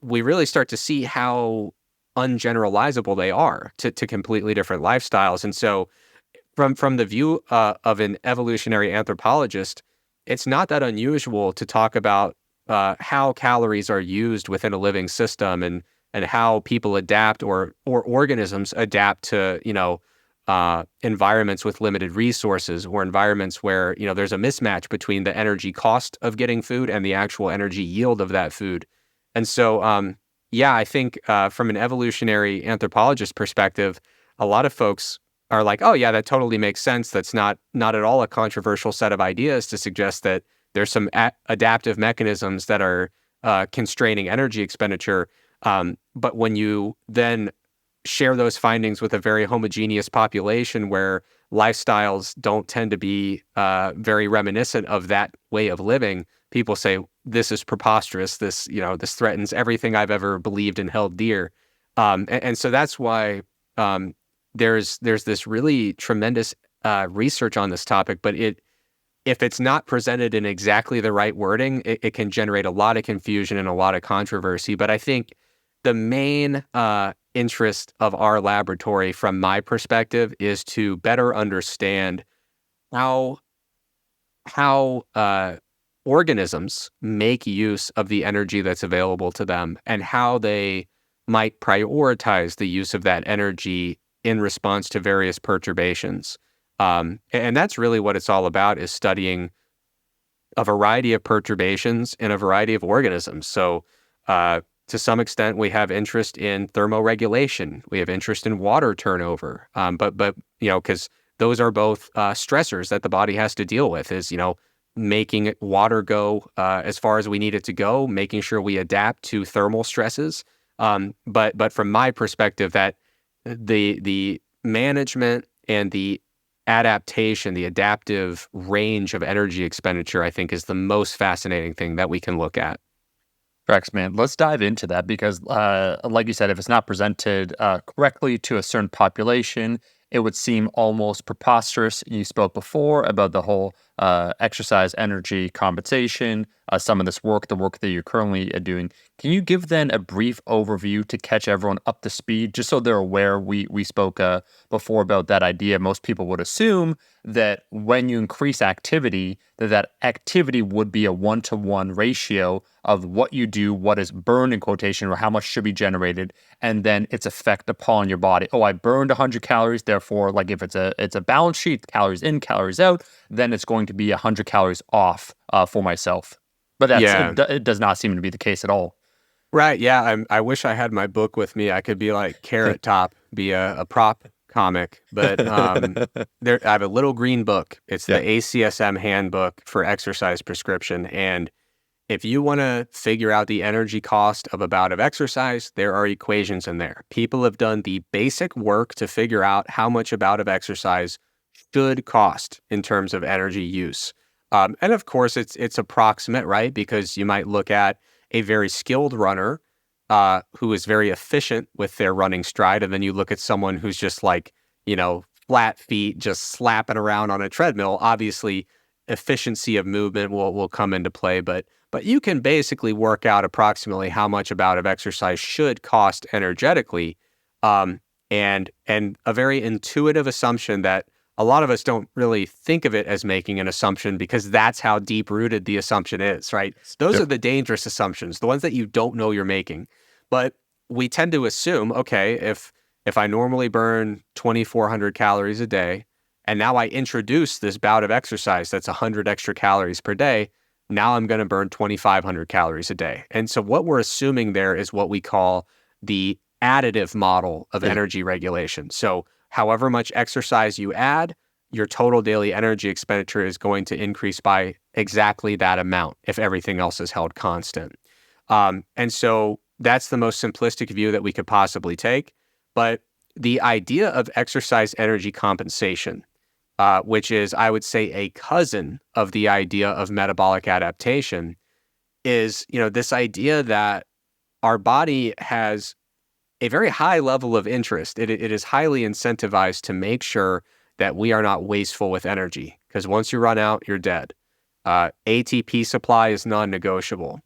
we really start to see how ungeneralizable they are to completely different lifestyles. And so from the view of an evolutionary anthropologist, it's not that unusual to talk about how calories are used within a living system and how people adapt or organisms adapt to, environments with limited resources or environments where, there's a mismatch between the energy cost of getting food and the actual energy yield of that food. And so, I think from an evolutionary anthropologist perspective, a lot of folks are like, oh yeah, that totally makes sense. That's not at all a controversial set of ideas to suggest that there's some adaptive mechanisms that are constraining energy expenditure. But when you then share those findings with a very homogeneous population where lifestyles don't tend to be very reminiscent of that way of living, people say, this is preposterous. This threatens everything I've ever believed and held dear. And so that's why there's this really tremendous research on this topic, but if it's not presented in exactly the right wording, it can generate a lot of confusion and a lot of controversy. But I think the main interest of our laboratory, from my perspective, is to better understand how organisms make use of the energy that's available to them and how they might prioritize the use of that energy in response to various perturbations. And that's really what it's all about, is studying a variety of perturbations in a variety of organisms. So to some extent, we have interest in thermoregulation. We have interest in water turnover. But because those are both stressors that the body has to deal with, is, making water go as far as we need it to go, making sure we adapt to thermal stresses. But from my perspective, that the management and the adaptation, the adaptive range of energy expenditure, I think, is the most fascinating thing that we can look at. Rex, man, let's dive into that because, like you said, if it's not presented correctly to a certain population, it would seem almost preposterous. You spoke before about the whole exercise energy compensation, some of this work, the work that you're currently doing. Can you give then a brief overview to catch everyone up to speed, just so they're aware? We spoke before about that idea. Most people would assume that when you increase activity, that activity would be a one-to-one ratio of what you do, what is burned in quotation, or how much should be generated, and then its effect upon your body. Oh, I burned 100 calories, therefore, like if it's a balance sheet, calories in, calories out, then it's going to be 100 calories off for myself. But Yeah. it does not seem to be the case at all. Right. Yeah. I wish I had my book with me. I could be like Carrot Top, be a prop comic. But I have a little green book. It's Yeah. the ACSM handbook for exercise prescription. And If you want to figure out the energy cost of a bout of exercise, there are equations in there. People have done the basic work to figure out how much a bout of exercise should cost in terms of energy use. And of course, it's approximate, right? Because you might look at a very skilled runner who is very efficient with their running stride, and then you look at someone who's just like, flat feet, just slapping around on a treadmill. Obviously, efficiency of movement will come into play, but you can basically work out approximately how much a bout of exercise should cost energetically, and a very intuitive assumption that a lot of us don't really think of it as making an assumption because that's how deep-rooted the assumption is, right? Those are the dangerous assumptions, the ones that you don't know you're making. But we tend to assume, okay, if I normally burn 2,400 calories a day, and now I introduce this bout of exercise that's 100 extra calories per day, now I'm going to burn 2,500 calories a day. And so what we're assuming there is what we call the additive model of energy regulation. So however much exercise you add, your total daily energy expenditure is going to increase by exactly that amount if everything else is held constant. And so that's the most simplistic view that we could possibly take. But the idea of exercise energy compensation, which is, I would say, a cousin of the idea of metabolic adaptation, is, this idea that our body has a very high level of interest. It is highly incentivized to make sure that we are not wasteful with energy, because once you run out, you're dead. ATP supply is non-negotiable.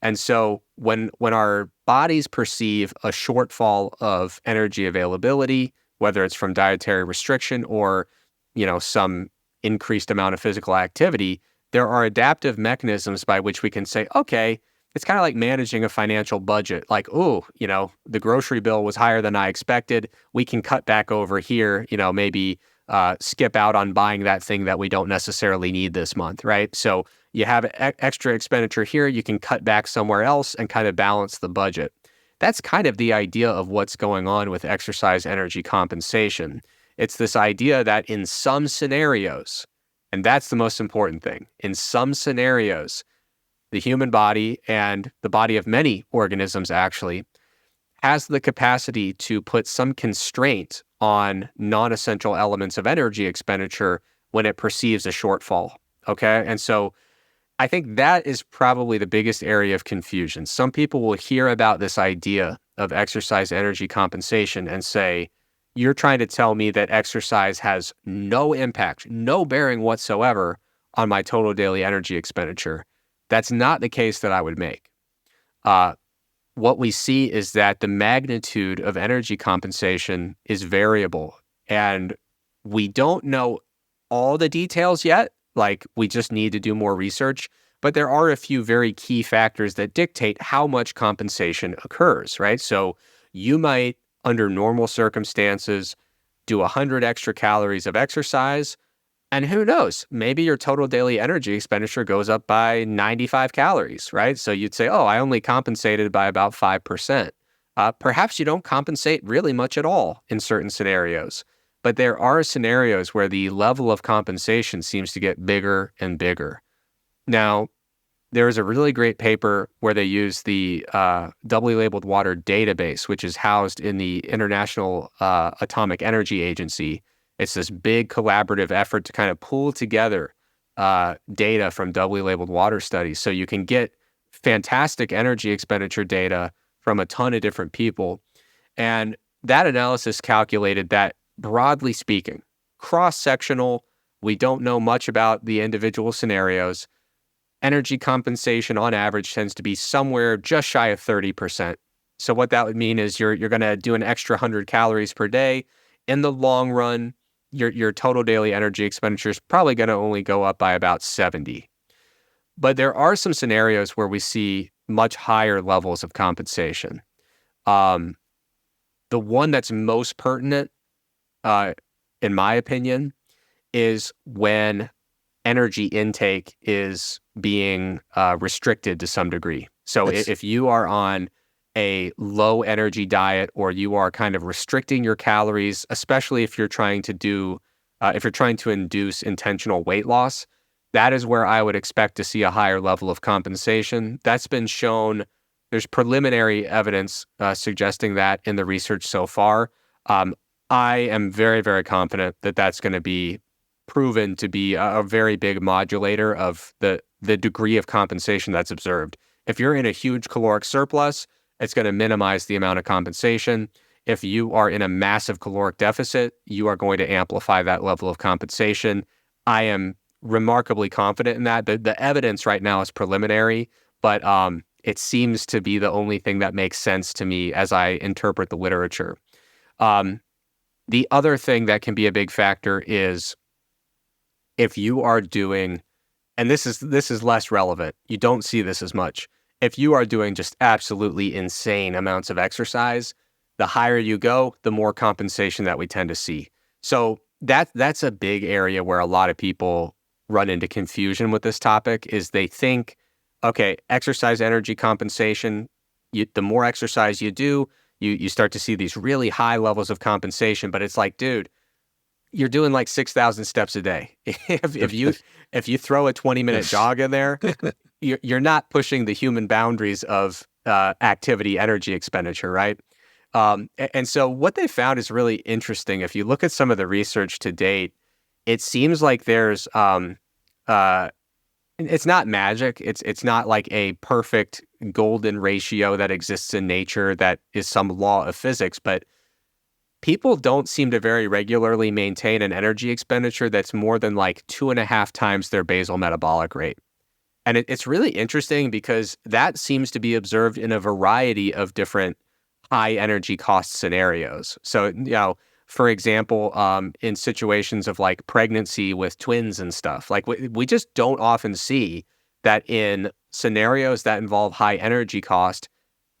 And so when our bodies perceive a shortfall of energy availability, whether it's from dietary restriction or, some increased amount of physical activity, there are adaptive mechanisms by which we can say, okay, it's kind of like managing a financial budget. Like, the grocery bill was higher than I expected. We can cut back over here, maybe skip out on buying that thing that we don't necessarily need this month, right? So you have extra expenditure here, you can cut back somewhere else and kind of balance the budget. That's kind of the idea of what's going on with exercise energy compensation. It's this idea that in some scenarios, and that's the most important thing, in some scenarios, the human body and the body of many organisms actually has the capacity to put some constraint on non-essential elements of energy expenditure when it perceives a shortfall. Okay. And so I think that is probably the biggest area of confusion. Some people will hear about this idea of exercise energy compensation and say, you're trying to tell me that exercise has no impact, no bearing whatsoever on my total daily energy expenditure. That's not the case that I would make. What we see is that the magnitude of energy compensation is variable, and we don't know all the details yet. Like, we just need to do more research, but there are a few very key factors that dictate how much compensation occurs, right? So you might, under normal circumstances, do 100 extra calories of exercise, and who knows, maybe your total daily energy expenditure goes up by 95 calories, right? So you'd say, oh, I only compensated by about 5%. Perhaps you don't compensate really much at all in certain scenarios. But there are scenarios where the level of compensation seems to get bigger and bigger. Now, there is a really great paper where they use the Doubly labeled water database, which is housed in the International Atomic Energy Agency. It's this big collaborative effort to kind of pull together data from doubly labeled water studies. So you can get fantastic energy expenditure data from a ton of different people. And that analysis calculated that, broadly speaking, cross-sectional, we don't know much about the individual scenarios. Energy compensation on average tends to be somewhere just shy of 30%. So what that would mean is you're going to do an extra 100 calories per day. In the long run, your total daily energy expenditure is probably going to only go up by about 70. But there are some scenarios where we see much higher levels of compensation. The one that's most pertinent, in my opinion, is when energy intake is being restricted to some degree. So if you are on a low energy diet, or you are kind of restricting your calories, especially if you're trying to induce intentional weight loss, that is where I would expect to see a higher level of compensation. That's been shown. There's preliminary evidence suggesting that in the research so far. Um, I am very, very confident that that's going to be proven to be a very big modulator of the degree of compensation that's observed. If you're in a huge caloric surplus, it's going to minimize the amount of compensation. If you are in a massive caloric deficit, you are going to amplify that level of compensation. I am remarkably confident in that. The evidence right now is preliminary, but it seems to be the only thing that makes sense to me as I interpret the literature. Um, the other thing that can be a big factor is if you are doing, and this is less relevant, you don't see this as much. If you are doing just absolutely insane amounts of exercise, the higher you go, the more compensation that we tend to see. So that's a big area where a lot of people run into confusion with this topic is they think, okay, exercise energy compensation, the more exercise you do, you start to see these really high levels of compensation, but it's like, dude, you're doing like 6,000 steps a day. If you throw a 20-minute jog in there, you're not pushing the human boundaries of activity energy expenditure, right? And so what they found is really interesting. If you look at some of the research to date, it seems like there's uh, it's not magic. It's not like a perfect golden ratio that exists in nature that is some law of physics, but people don't seem to very regularly maintain an energy expenditure that's more than like 2.5 times their basal metabolic rate. And it's really interesting because that seems to be observed in a variety of different high energy cost scenarios. So, for example, in situations of like pregnancy with twins and stuff, like we just don't often see that in scenarios that involve high energy cost,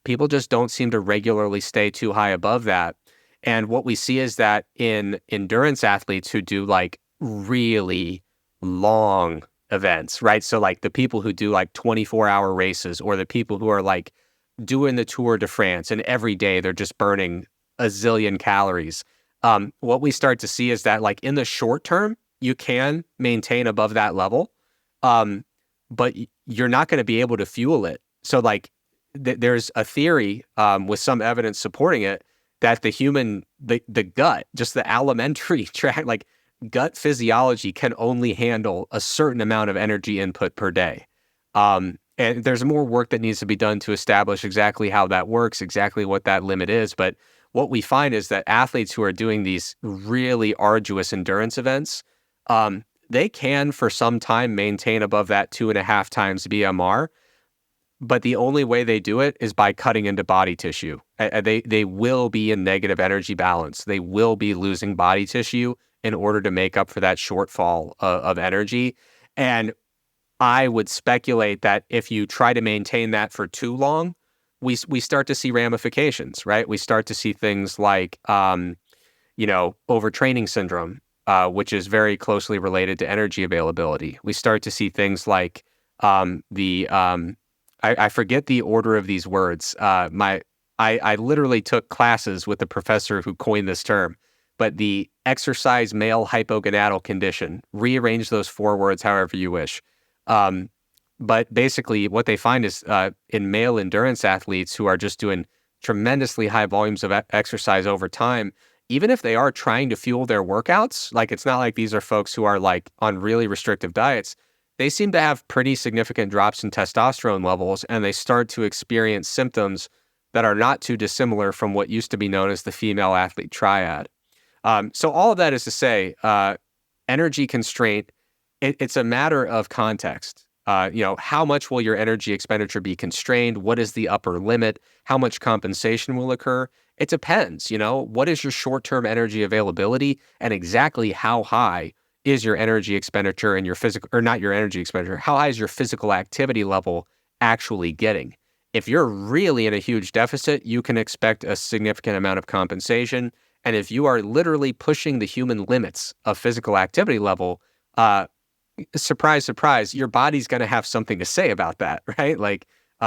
people just don't seem to regularly stay too high above that. And what we see is that in endurance athletes who do like really long events, right? So like the people who do like 24-hour races or the people who are like doing the Tour de France and every day they're just burning a zillion calories. What we start to see is that like in the short term, you can maintain above that level, but you're not going to be able to fuel it. So like there's a theory with some evidence supporting it that the gut, just the alimentary tract, like gut physiology can only handle a certain amount of energy input per day. And there's more work that needs to be done to establish exactly how that works, exactly what that limit is. But what we find is that athletes who are doing these really arduous endurance events, they can for some time maintain above that 2.5 times BMR. But the only way they do it is by cutting into body tissue. They will be in negative energy balance. They will be losing body tissue in order to make up for that shortfall of energy. And I would speculate that if you try to maintain that for too long, we start to see ramifications, right? We start to see things like, overtraining syndrome, which is very closely related to energy availability. We start to see things like I forget the order of these words. I literally took classes with the professor who coined this term, but the exercise male hypogonadal condition. Rearrange those 4 words however you wish. But basically, what they find is in male endurance athletes who are just doing tremendously high volumes of exercise over time, even if they are trying to fuel their workouts, like it's not like these are folks who are like on really restrictive diets. They seem to have pretty significant drops in testosterone levels, and they start to experience symptoms that are not too dissimilar from what used to be known as the female athlete triad. So all of that is to say, energy constraint, it's a matter of context. How much will your energy expenditure be constrained? What is the upper limit? How much compensation will occur? It depends. What is your short-term energy availability, and exactly how high is your energy expenditure and your physical, or not your energy expenditure, how high is your physical activity level actually getting? If you're really in a huge deficit, you can expect a significant amount of compensation. And if you are literally pushing the human limits of physical activity level, surprise, surprise, your body's going to have something to say about that, right?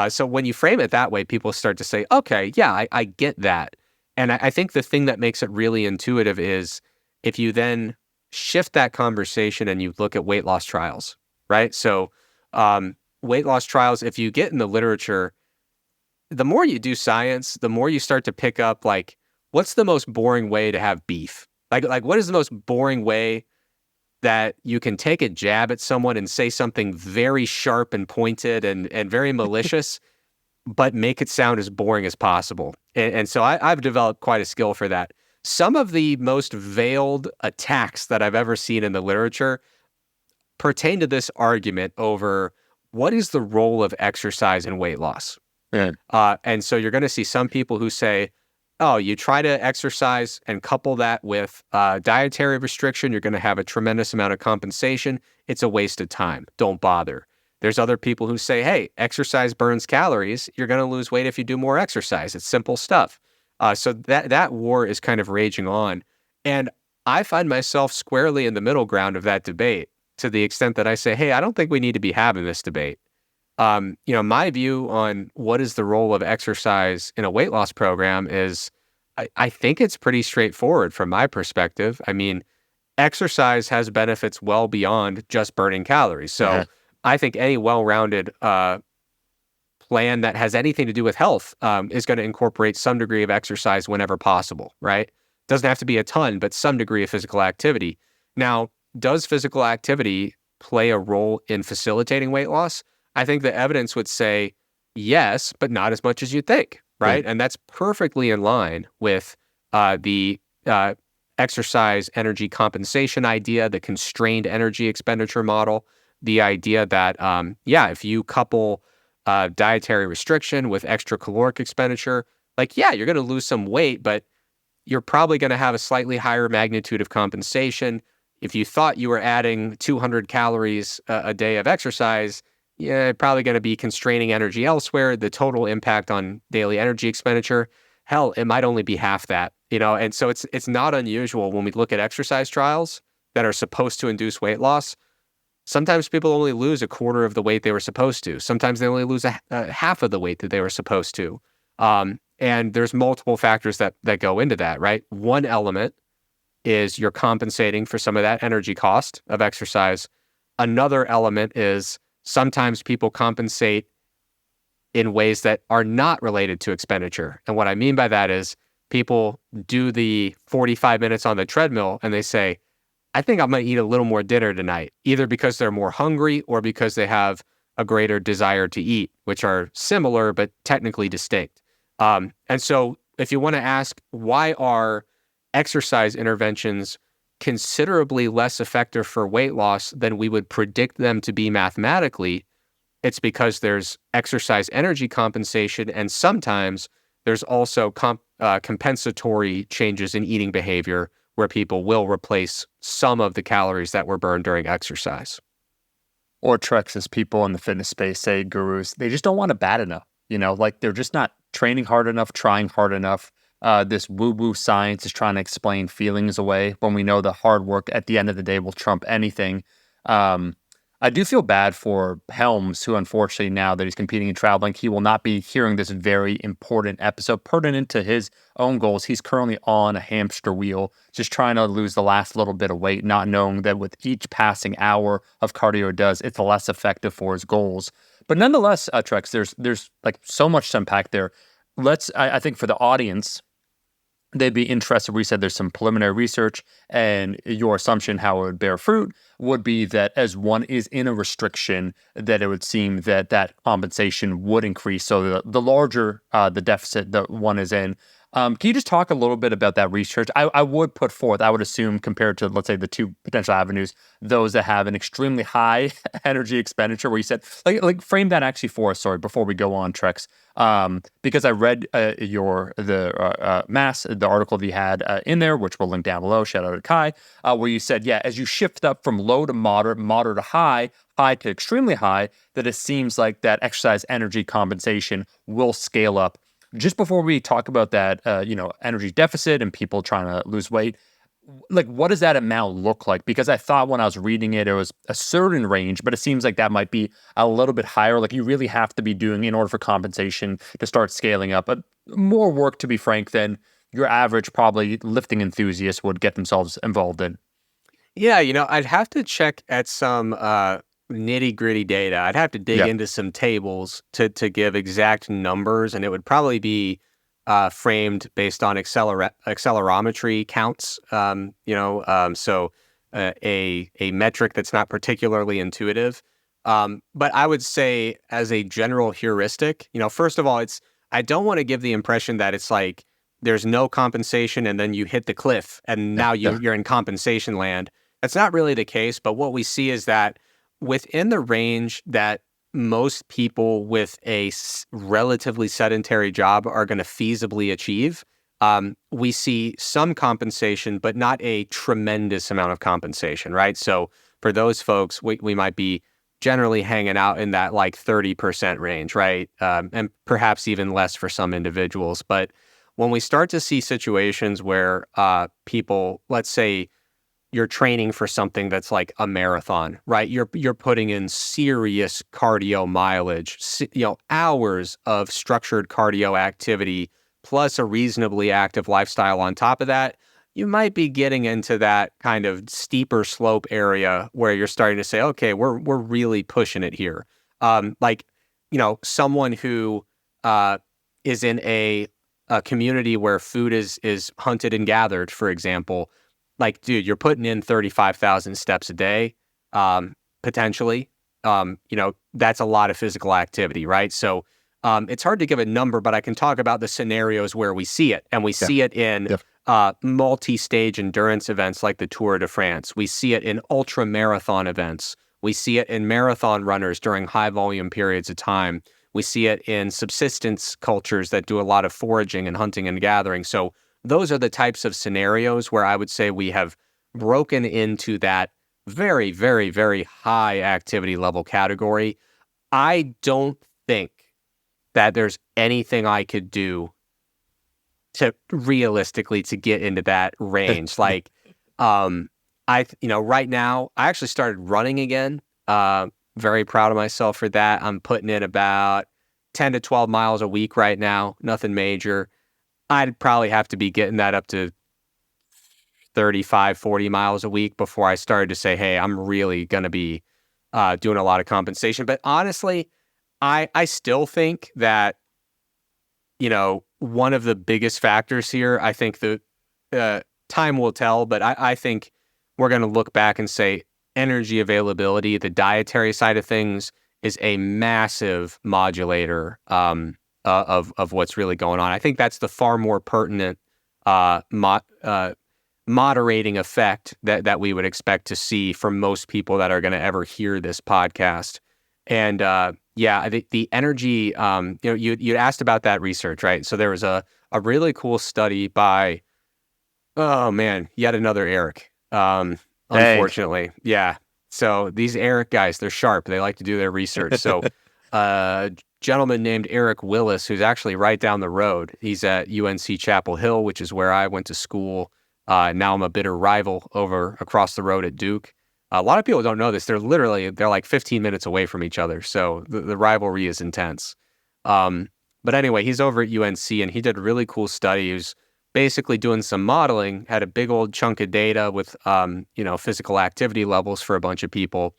So when you frame it that way, people start to say, okay, yeah, I get that. And I think the thing that makes it really intuitive is if you then shift that conversation and you look at weight loss trials, right? So weight loss trials, if you get in the literature, the more you do science, the more you start to pick up like, what's the most boring way to have beef? Like what is the most boring way that you can take a jab at someone and say something very sharp and pointed and very malicious, but make it sound as boring as possible. And so I've developed quite a skill for that. Some of the most veiled attacks that I've ever seen in the literature pertain to this argument over what is the role of exercise in weight loss. Yeah. And so you're going to see some people who say, oh, you try to exercise and couple that with dietary restriction, you're going to have a tremendous amount of compensation. It's a waste of time. Don't bother. There's other people who say, hey, exercise burns calories. You're going to lose weight if you do more exercise. It's simple stuff. So that war is kind of raging on. And I find myself squarely in the middle ground of that debate to the extent that I say, hey, I don't think we need to be having this debate. My view on what is the role of exercise in a weight loss program is I think it's pretty straightforward from my perspective. I mean, exercise has benefits well beyond just burning calories. So I think any well-rounded plan that has anything to do with health is going to incorporate some degree of exercise whenever possible, right? Doesn't have to be a ton, but some degree of physical activity. Now, does physical activity play a role in facilitating weight loss? I think the evidence would say yes, but not as much as you think, right? And that's perfectly in line with the exercise energy compensation idea, the constrained energy expenditure model, the idea that, if you couple dietary restriction with extra caloric expenditure, you're going to lose some weight, but you're probably going to have a slightly higher magnitude of compensation. If you thought you were adding 200 calories a day of exercise, probably going to be constraining energy elsewhere. The total impact on daily energy expenditure, hell, it might only be half that, And so it's not unusual when we look at exercise trials that are supposed to induce weight loss. Sometimes people only lose a quarter of the weight they were supposed to. Sometimes they only lose a half of the weight that they were supposed to. And there's multiple factors that go into that, right? One element is you're compensating for some of that energy cost of exercise. Another element is sometimes people compensate in ways that are not related to expenditure. And what I mean by that is people do the 45 minutes on the treadmill and they say, I think I'm going to eat a little more dinner tonight, either because they're more hungry or because they have a greater desire to eat, which are similar but technically distinct. And so if you want to ask, why are exercise interventions considerably less effective for weight loss than we would predict them to be mathematically? It's because there's exercise energy compensation, and sometimes there's also compensatory changes in eating behavior where people will replace some of the calories that were burned during exercise. Or Trex, as people in the fitness space say, gurus, they just don't want to bad enough. They're just not training hard enough, trying hard enough. This woo-woo science is trying to explain feelings away when we know the hard work at the end of the day will trump anything. I do feel bad for Helms, who unfortunately now that he's competing in traveling, he will not be hearing this very important episode pertinent to his own goals. He's currently on a hamster wheel, just trying to lose the last little bit of weight, not knowing that with each passing hour of cardio it does, it's less effective for his goals. But nonetheless, Trex, there's like so much to unpack there. I think for the audience, they'd be interested. We said there's some preliminary research, and your assumption how it would bear fruit would be that as one is in a restriction, that it would seem that compensation would increase. So the larger the deficit that one is in. Can you just talk a little bit about that research? I would put forth, I would assume, compared to, let's say, the two potential avenues, those that have an extremely high energy expenditure, where you said, frame that actually for us, sorry, before we go on, Trex. Because I read the article that you had in there, which we'll link down below, shout out to Kai, where you said, as you shift up from low to moderate, moderate to high to extremely high, that it seems like that exercise energy compensation will scale up. Just before we talk about that, energy deficit and people trying to lose weight, what does that amount look like? Because I thought when I was reading it, it was a certain range, but it seems like that might be a little bit higher. You really have to be doing in order for compensation to start scaling up. But more work, to be frank, than your average probably lifting enthusiast would get themselves involved in. Yeah, I'd have to check at some nitty gritty data. I'd have to dig Yeah. into some tables to give exact numbers, and it would probably be framed based on accelerometry counts. So a metric that's not particularly intuitive. But I would say, as a general heuristic, first of all, I don't want to give the impression that it's like there's no compensation and then you hit the cliff and Yeah. now Yeah. you're in compensation land. That's not really the case. But what we see is that within the range that most people with a relatively sedentary job are going to feasibly achieve, we see some compensation, but not a tremendous amount of compensation, right? So for those folks, we might be generally hanging out in that like 30% range, right? And perhaps even less for some individuals. But when we start to see situations where people, let's say, you're training for something that's like a marathon, right? You're putting in serious cardio mileage, hours of structured cardio activity plus a reasonably active lifestyle on top of that. You might be getting into that kind of steeper slope area where you're starting to say, okay, we're really pushing it here. Someone who is in a community where food is hunted and gathered, for example, like, dude, you're putting in 35,000 steps a day, potentially. That's a lot of physical activity, right? So it's hard to give a number, but I can talk about the scenarios where we see it. And we Yeah. see it in Yep. multi-stage endurance events like the Tour de France. We see it in ultra marathon events. We see it in marathon runners during high volume periods of time. We see it in subsistence cultures that do a lot of foraging and hunting and gathering. So those are the types of scenarios where I would say we have broken into that very, very, very high activity level category. I don't think that there's anything I could do to realistically to get into that range. Like, right now I actually started running again. Very proud of myself for that. I'm putting in about 10 to 12 miles a week right now. Nothing major. I'd probably have to be getting that up to 35, 40 miles a week before I started to say, hey, I'm really going to be doing a lot of compensation. But honestly, I still think that, one of the biggest factors here, I think the time will tell, but I think we're going to look back and say energy availability, the dietary side of things, is a massive modulator of what's really going on. I think that's the far more pertinent moderating effect that we would expect to see from most people that are going to ever hear this podcast. And the energy, you asked about that research, right? So there was a really cool study by, oh man, yet another Eric. Hey. Unfortunately, yeah. So these Eric guys, they're sharp. They like to do their research. So a gentleman named Eric Willis, who's actually right down the road. He's at UNC Chapel Hill, which is where I went to school. Now I'm a bitter rival over across the road at Duke. A lot of people don't know this. They're like 15 minutes away from each other. So the rivalry is intense. But anyway, he's over at UNC and he did a really cool study. He was basically doing some modeling, had a big old chunk of data with, physical activity levels for a bunch of people.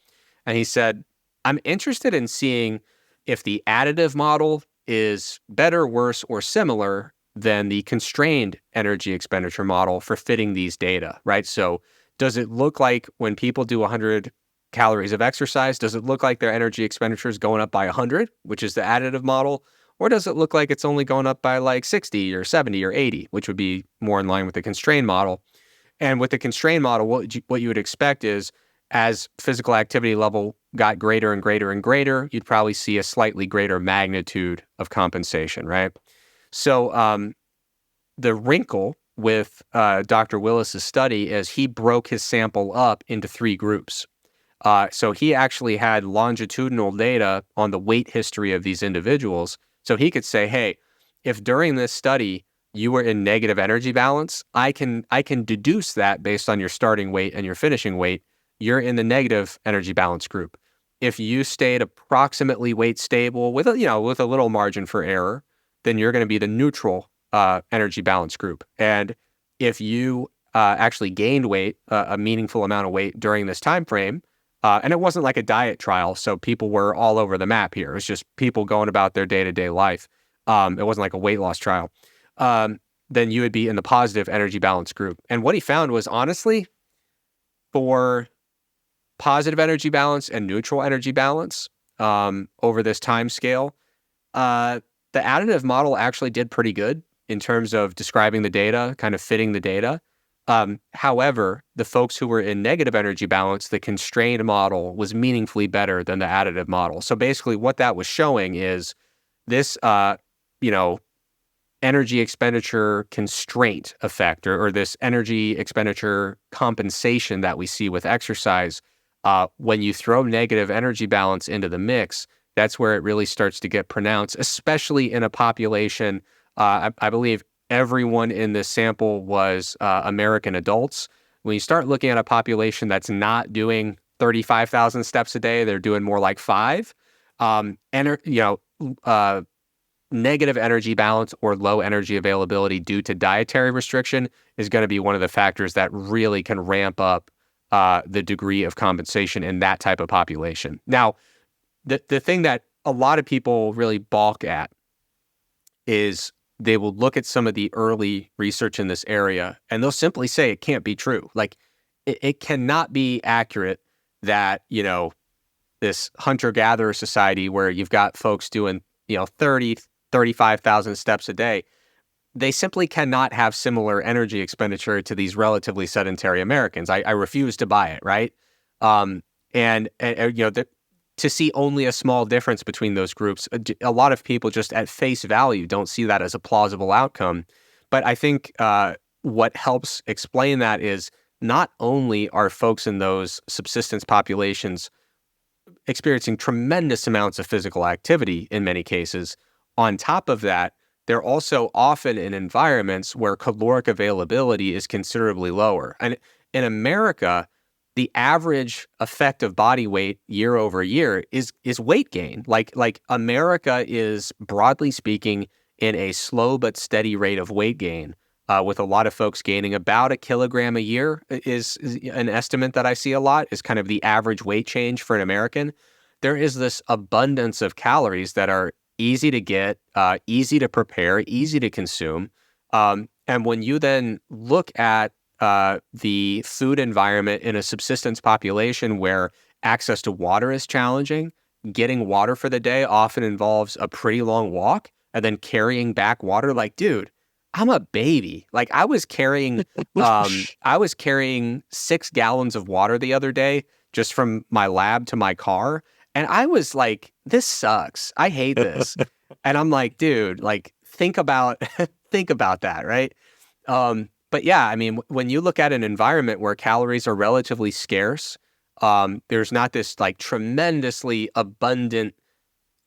And he said, I'm interested in seeing if the additive model is better, worse, or similar than the constrained energy expenditure model for fitting these data, right? So does it look like when people do 100 calories of exercise, does it look like their energy expenditure is going up by 100, which is the additive model? Or does it look like it's only going up by like 60 or 70 or 80, which would be more in line with the constrained model? And with the constrained model, what you would expect is as physical activity level got greater and greater and greater, you'd probably see a slightly greater magnitude of compensation, right? So the wrinkle with Dr. Willis's study is he broke his sample up into 3 groups. So he actually had longitudinal data on the weight history of these individuals. So he could say, hey, if during this study you were in negative energy balance, I can deduce that based on your starting weight and your finishing weight, you're in the negative energy balance group. If you stayed approximately weight stable with a little margin for error, then you're going to be the neutral energy balance group. And if you actually gained weight, a meaningful amount of weight during this time frame, And it wasn't like a diet trial, so people were all over the map here. It was just people going about their day-to-day life. It wasn't like a weight loss trial. Then you would be in the positive energy balance group. And what he found was, honestly, for positive energy balance and neutral energy balance over this time scale, the additive model actually did pretty good in terms of describing the data, kind of fitting the data. However, the folks who were in negative energy balance, the constrained model was meaningfully better than the additive model. So basically what that was showing is this, energy expenditure constraint effect, or this energy expenditure compensation that we see with exercise. When you throw negative energy balance into the mix, that's where it really starts to get pronounced, especially in a population. I believe everyone in this sample was American adults. When you start looking at a population that's not doing 35,000 steps a day, they're doing more like 5. Negative energy balance or low energy availability due to dietary restriction is going to be one of the factors that really can ramp up the degree of compensation in that type of population. Now, the thing that a lot of people really balk at is they will look at some of the early research in this area and they'll simply say it can't be true. Like it cannot be accurate that, this hunter-gatherer society where you've got folks doing, 35,000 steps a day, they simply cannot have similar energy expenditure to these relatively sedentary Americans. I refuse to buy it, right? To see only a small difference between those groups, a lot of people just at face value don't see that as a plausible outcome. But I think what helps explain that is not only are folks in those subsistence populations experiencing tremendous amounts of physical activity in many cases, on top of that, they're also often in environments where caloric availability is considerably lower. And in America, the average effect of body weight year over year is weight gain. Like America is, broadly speaking, in a slow but steady rate of weight gain, with a lot of folks gaining about 1 kilogram a year is an estimate that I see a lot, is kind of the average weight change for an American. There is this abundance of calories that are easy to get, easy to prepare, easy to consume. And when you then look at the food environment in a subsistence population where access to water is challenging, getting water for the day often involves a pretty long walk and then carrying back water. Like, dude, I'm a baby. Like I was carrying 6 gallons of water the other day just from my lab to my car. And I was like, this sucks. I hate this. And I'm like, dude, like think about that, right? But yeah, I mean, when you look at an environment where calories are relatively scarce, there's not this like tremendously abundant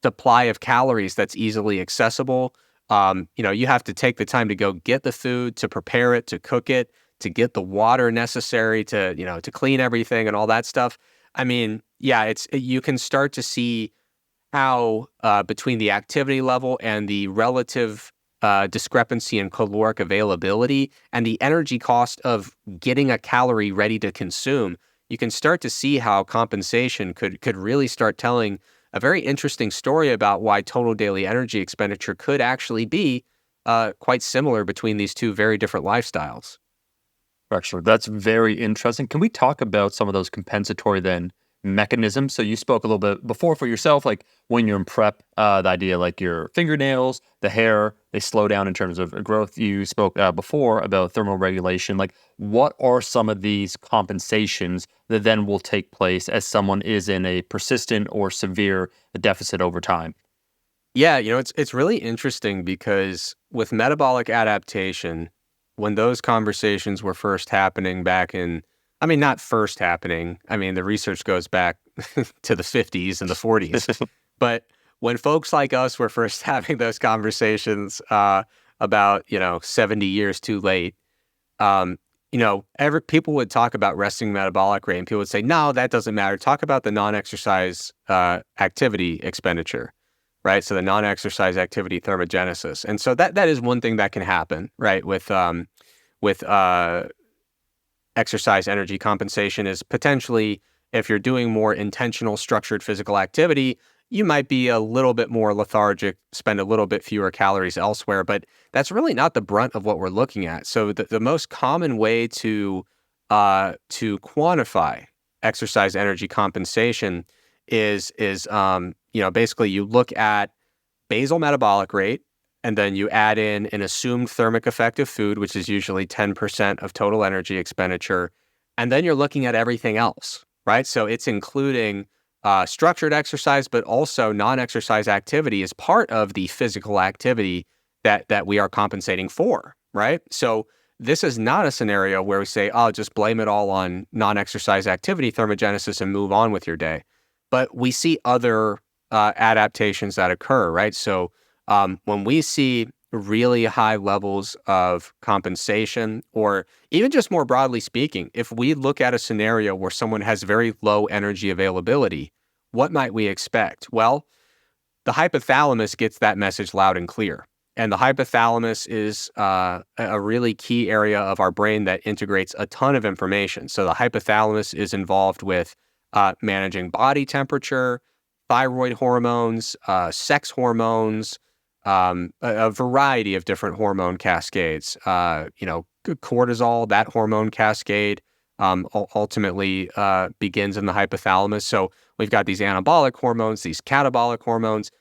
supply of calories that's easily accessible. You have to take the time to go get the food, to prepare it, to cook it, to get the water necessary to clean everything and all that stuff. I mean, yeah, you can start to see how between the activity level and the relative discrepancy in caloric availability and the energy cost of getting a calorie ready to consume, you can start to see how compensation could really start telling a very interesting story about why total daily energy expenditure could actually be quite similar between these two very different lifestyles. Trexler, that's very interesting. Can we talk about some of those compensatory then mechanisms? So you spoke a little bit before for yourself, like when you're in prep, the idea like your fingernails, the hair, they slow down in terms of growth. You spoke before about thermoregulation. Like what are some of these compensations that then will take place as someone is in a persistent or severe deficit over time? Yeah, it's really interesting because with metabolic adaptation, when those conversations were first happening not first happening. I mean, the research goes back to the 50s and the 40s. But when folks like us were first having those conversations about, 70 years too late, people would talk about resting metabolic rate and people would say, no, that doesn't matter. Talk about the non-exercise activity expenditure, right? So the non-exercise activity thermogenesis. And so that is one thing that can happen, right? With exercise energy compensation is potentially If you're doing more intentional, structured physical activity, you might be a little bit more lethargic, spend a little bit fewer calories elsewhere, but that's really not the brunt of what we're looking at. So the most common way to quantify exercise energy compensation is basically you look at basal metabolic rate, and then you add in an assumed thermic effect of food, which is usually 10% of total energy expenditure. And then you're looking at everything else, right? So it's including structured exercise, but also non-exercise activity as part of the physical activity that we are compensating for, right? So this is not a scenario where we say, oh, just blame it all on non-exercise activity thermogenesis and move on with your day. But we see other adaptations that occur, right? So when we see really high levels of compensation, or even just more broadly speaking, if we look at a scenario where someone has very low energy availability, what might we expect? Well, the hypothalamus gets that message loud and clear. And the hypothalamus is a really key area of our brain that integrates a ton of information. So the hypothalamus is involved with managing body temperature, thyroid hormones, sex hormones, a variety of different hormone cascades. Cortisol, that hormone cascade, ultimately begins in the hypothalamus. So we've got these anabolic hormones, these catabolic hormones.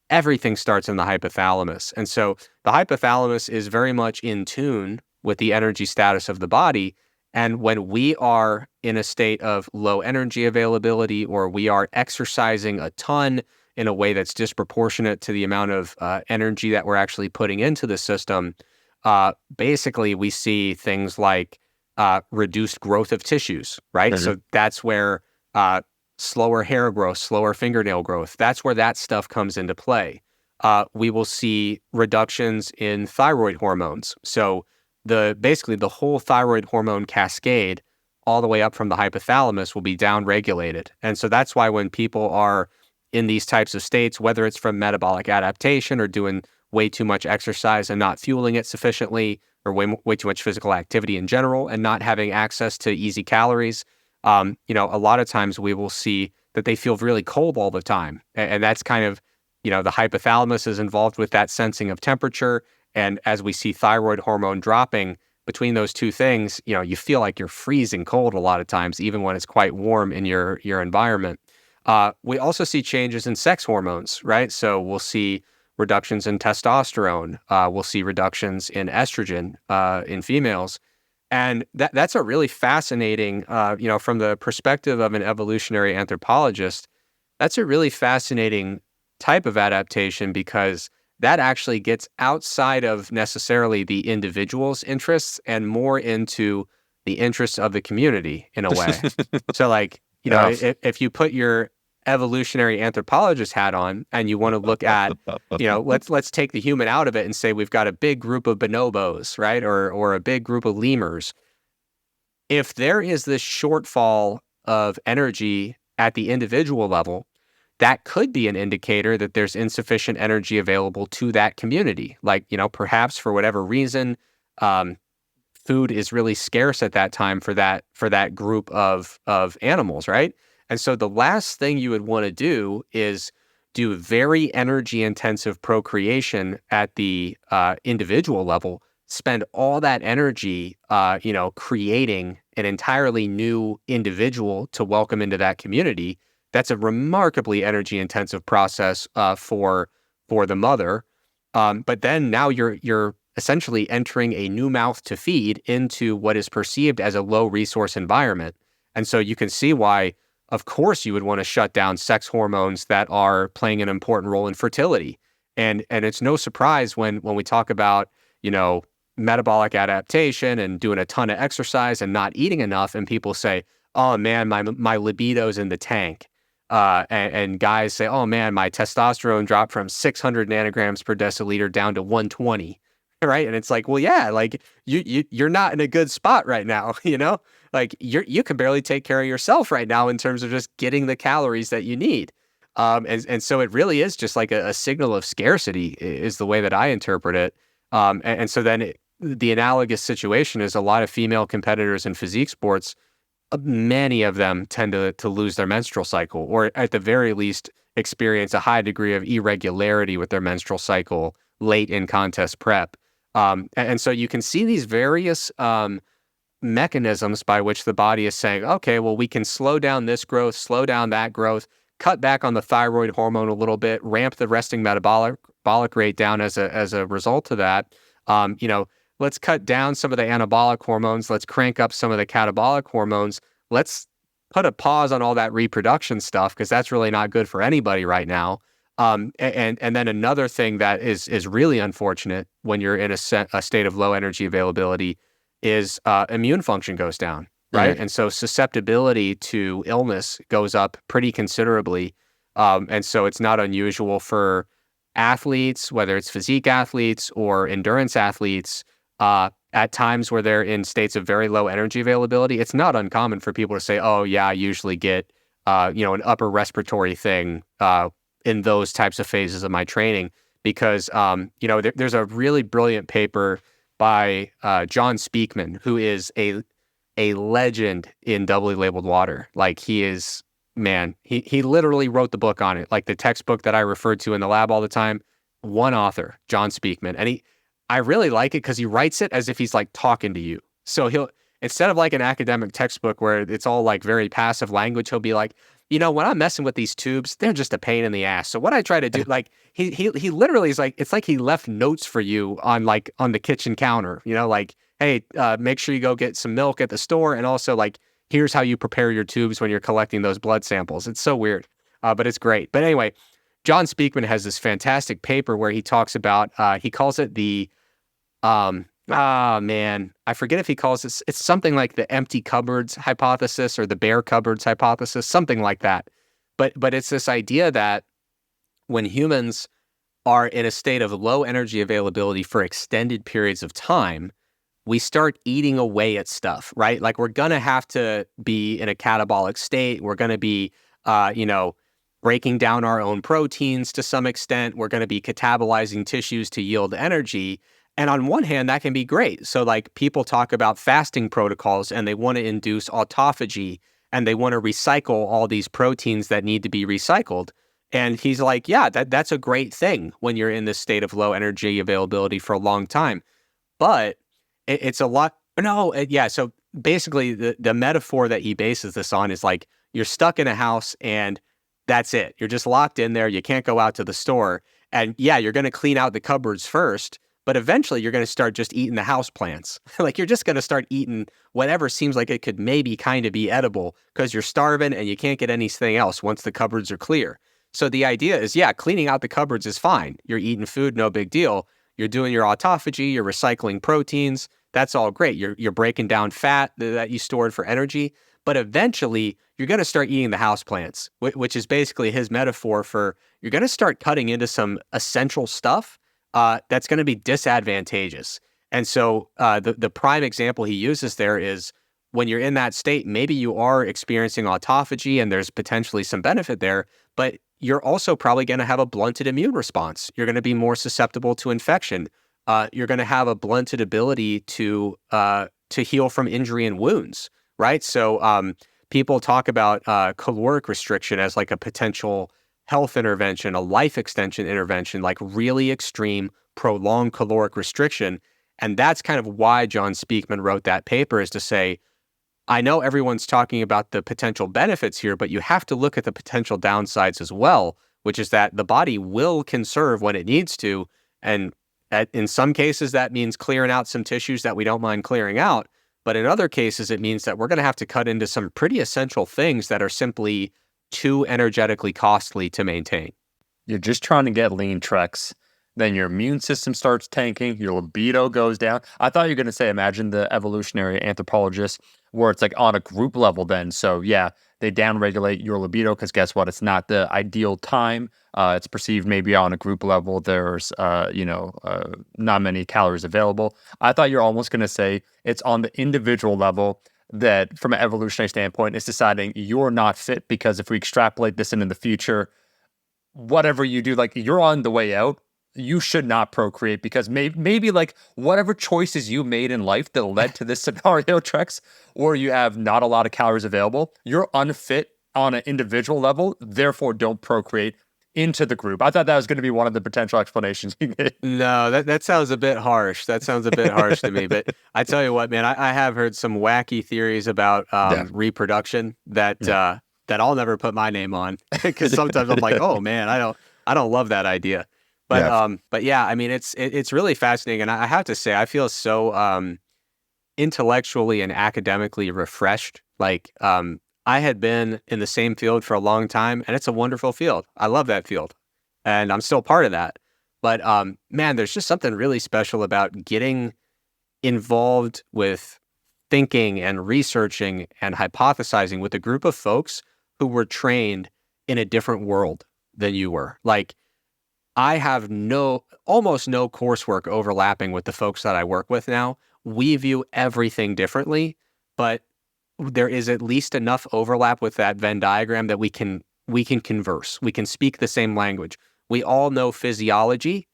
Everything starts in the hypothalamus. And so the hypothalamus is very much in tune with the energy status of the body. And when we are in a state of low energy availability, or we are exercising a ton in a way that's disproportionate to the amount of energy that we're actually putting into the system, basically we see things like reduced growth of tissues, right? Mhm. So that's where slower hair growth, slower fingernail growth, that's where that stuff comes into play. We will see reductions in thyroid hormones. So basically the whole thyroid hormone cascade all the way up from the hypothalamus will be downregulated. And so that's why when people are in these types of states, whether it's from metabolic adaptation or doing way too much exercise and not fueling it sufficiently, or way too much physical activity in general and not having access to easy calories, a lot of times we will see that they feel really cold all the time. And that's kind of, the hypothalamus is involved with that sensing of temperature. And as we see thyroid hormone dropping between those two things, you feel like you're freezing cold a lot of times, even when it's quite warm in your environment. We also see changes in sex hormones, right? So we'll see reductions in testosterone. We'll see reductions in estrogen in females. And that's a really fascinating, from the perspective of an evolutionary anthropologist, that's a really fascinating type of adaptation, because that actually gets outside of necessarily the individual's interests and more into the interests of the community in a way. So Yeah. if you put your evolutionary anthropologist hat on and you want to look at, let's take the human out of it and say we've got a big group of bonobos, right? Or a big group of lemurs. If there is this shortfall of energy at the individual level, that could be an indicator that there's insufficient energy available to that community. Perhaps for whatever reason, food is really scarce at that time for that group of animals, right? And so the last thing you would want to do is do very energy intensive procreation at the individual level, spend all that energy, creating an entirely new individual to welcome into that community. That's a remarkably energy intensive process for the mother. But then now you're essentially entering a new mouth to feed into what is perceived as a low resource environment. And so you can see why, of course, you would want to shut down sex hormones that are playing an important role in fertility. And it's no surprise when we talk about, metabolic adaptation and doing a ton of exercise and not eating enough, and people say, oh man, my libido's in the tank. And guys say, oh man, my testosterone dropped from 600 nanograms per deciliter down to 120. Right. And it's like, well, yeah, like you're not in a good spot right now, like you can barely take care of yourself right now in terms of just getting the calories that you need. And so it really is just like a signal of scarcity is the way that I interpret it. And so then the analogous situation is a lot of female competitors in physique sports, many of them tend to lose their menstrual cycle, or at the very least experience a high degree of irregularity with their menstrual cycle late in contest prep. And so you can see these various mechanisms by which the body is saying, okay, well, we can slow down this growth, slow down that growth, cut back on the thyroid hormone a little bit, ramp the resting metabolic rate down as a result of that. You know, let's cut down some of the anabolic hormones. Let's crank up some of the catabolic hormones. Let's put a pause on all that reproduction stuff because that's really not good for anybody right now. And then another thing that is really unfortunate when you're in a state of low energy availability is immune function goes down, right? Mhm. And so susceptibility to illness goes up pretty considerably. And so it's not unusual for athletes, whether it's physique athletes or endurance athletes, at times where they're in states of very low energy availability, it's not uncommon for people to say, "Oh, yeah, I usually get, an upper respiratory thing in those types of phases of my training," because there's a really brilliant paper by John Speakman, who is a legend in doubly labeled water. Like he is, man, he literally wrote the book on it, like the textbook that I referred to in the lab all the time. One author, John Speakman, and I really like it because he writes it as if he's like talking to you. So he'll, instead of like an academic textbook where it's all like very passive language, he'll be like, when I'm messing with these tubes, they're just a pain in the ass. So what I try to do, like he literally is like, it's like he left notes for you on the kitchen counter, like, hey, make sure you go get some milk at the store. And also like, here's how you prepare your tubes when you're collecting those blood samples. It's so weird, but it's great. But anyway, John Speakman has this fantastic paper where he talks about, he calls it the, man, I forget if he calls it, it's something like the empty cupboards hypothesis or the bare cupboards hypothesis, something like that. But it's this idea that when humans are in a state of low energy availability for extended periods of time, we start eating away at stuff, right? Like we're going to have to be in a catabolic state. We're going to be, breaking down our own proteins to some extent. We're going to be catabolizing tissues to yield energy. And on one hand, that can be great. So like people talk about fasting protocols and they want to induce autophagy and they want to recycle all these proteins that need to be recycled. And he's like, yeah, that's a great thing when you're in this state of low energy availability for a long time. But it's a lot. No, yeah. So basically, the metaphor that he bases this on is like you're stuck in a house and that's it. You're just locked in there. You can't go out to the store. And yeah, you're going to clean out the cupboards first, but eventually you're going to start just eating the house plants. Like you're just going to start eating whatever seems like it could maybe kind of be edible because you're starving and you can't get anything else once the cupboards are clear. So the idea is, yeah, cleaning out the cupboards is fine. You're eating food, no big deal. You're doing your autophagy, you're recycling proteins. That's all great. You're breaking down fat that you stored for energy. But eventually, you're going to start eating the houseplants, which is basically his metaphor for you're going to start cutting into some essential stuff that's going to be disadvantageous. And so the prime example he uses there is when you're in that state, maybe you are experiencing autophagy and there's potentially some benefit there, but you're also probably going to have a blunted immune response. You're going to be more susceptible to infection. You're going to have a blunted ability to heal from injury and wounds. Right. So people talk about caloric restriction as like a potential health intervention, a life extension intervention, like really extreme, prolonged caloric restriction. And that's kind of why John Speakman wrote that paper, is to say, I know everyone's talking about the potential benefits here, but you have to look at the potential downsides as well, which is that the body will conserve when it needs to. And in some cases, that means clearing out some tissues that we don't mind clearing out. But in other cases, it means that we're going to have to cut into some pretty essential things that are simply too energetically costly to maintain. You're just trying to get lean, Trex. Then your immune system starts tanking, your libido goes down. I thought you were going to say, imagine the evolutionary anthropologist, where it's like on a group level then. So yeah, they downregulate your libido because guess what? It's not the ideal time. It's perceived maybe on a group level. There's, not many calories available. I thought you're almost going to say it's on the individual level that from an evolutionary standpoint, it's deciding you're not fit because if we extrapolate this into the future, whatever you do, like you're on the way out. you should not procreate because maybe like whatever choices you made in life that led to this scenario, Trex, or you have not a lot of calories available, you're unfit on an individual level, therefore don't procreate into the group. I thought that was going to be one of the potential explanations you gave. No, that sounds a bit harsh. That sounds a bit harsh to me. But I tell you what, man, I have heard some wacky theories about Yeah. reproduction that Yeah. that I'll never put my name on because sometimes I'm like, oh man, I don't love that idea. Yeah. But yeah, I mean, it's really fascinating, and I have to say, I feel so intellectually and academically refreshed. Like, I had been in the same field for a long time, and it's a wonderful field. I love that field, and I'm still part of that. But man, there's just something really special about getting involved with thinking and researching and hypothesizing with a group of folks who were trained in a different world than you were. Like, I have almost no coursework overlapping with the folks that I work with now. We view everything differently, but there is at least enough overlap with that Venn diagram that we can converse. We can speak the same language. We all know physiology,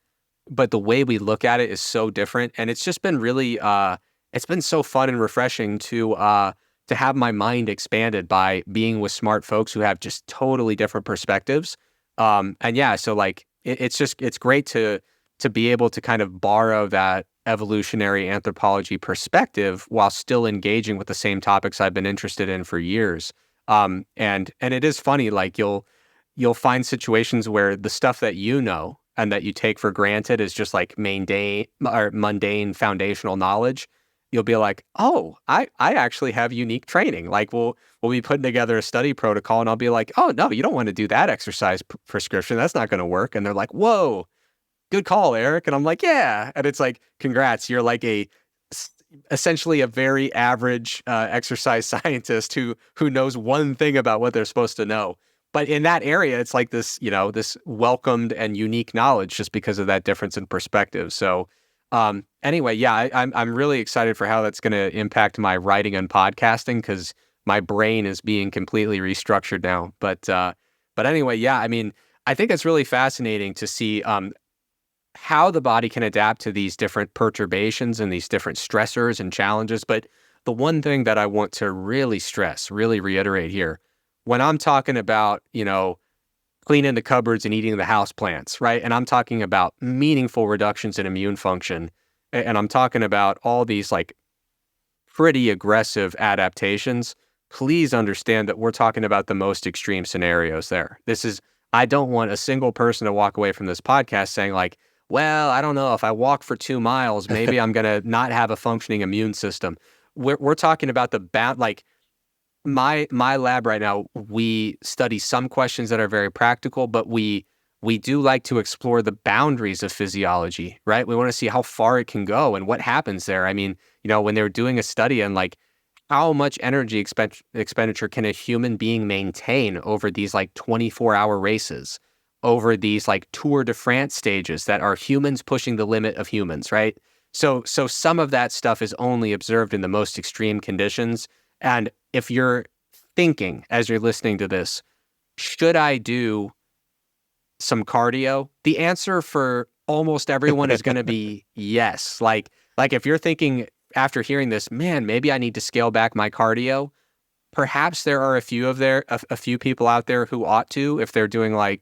but the way we look at it is so different. And it's just been really it's been so fun and refreshing to have my mind expanded by being with smart folks who have just totally different perspectives. And yeah, so like it's great to be able to kind of borrow that evolutionary anthropology perspective while still engaging with the same topics I've been interested in for years. And it is funny, like you'll find situations where the stuff that you know and that you take for granted is just like mundane foundational knowledge. You'll be like, oh, I actually have unique training. Like we'll be putting together a study protocol and I'll be like, oh no, you don't want to do that exercise prescription. That's not going to work. And they're like, whoa, good call, Eric. And I'm like, yeah. And it's like, congrats. You're like essentially a very average exercise scientist who knows one thing about what they're supposed to know. But in that area, it's like this, this welcomed and unique knowledge just because of that difference in perspective. So anyway, yeah, I'm really excited for how that's going to impact my writing and podcasting because my brain is being completely restructured now. But anyway, yeah, I mean, I think it's really fascinating to see how the body can adapt to these different perturbations and these different stressors and challenges. But the one thing that I want to really stress, really reiterate here, when I'm talking about, cleaning the cupboards and eating the house plants, right? And I'm talking about meaningful reductions in immune function. And I'm talking about all these like pretty aggressive adaptations. Please understand that we're talking about the most extreme scenarios there. I don't want a single person to walk away from this podcast saying like, well, I don't know, if I walk for 2 miles, maybe I'm going to not have a functioning immune system. We're talking about like my lab right now, we study some questions that are very practical, but we do like to explore the boundaries of physiology, right? We want to see how far it can go and what happens there. I mean, when they're doing a study on like how much energy expenditure can a human being maintain over these like 24-hour races, over these like Tour de France stages that are humans pushing the limit of humans, right? So some of that stuff is only observed in the most extreme conditions. And if you're thinking as you're listening to this, should I do some cardio? The answer for almost everyone is going to be yes. Like if you're thinking after hearing this, man, maybe I need to scale back my cardio. Perhaps there are a few people out there who ought to, if they're doing like,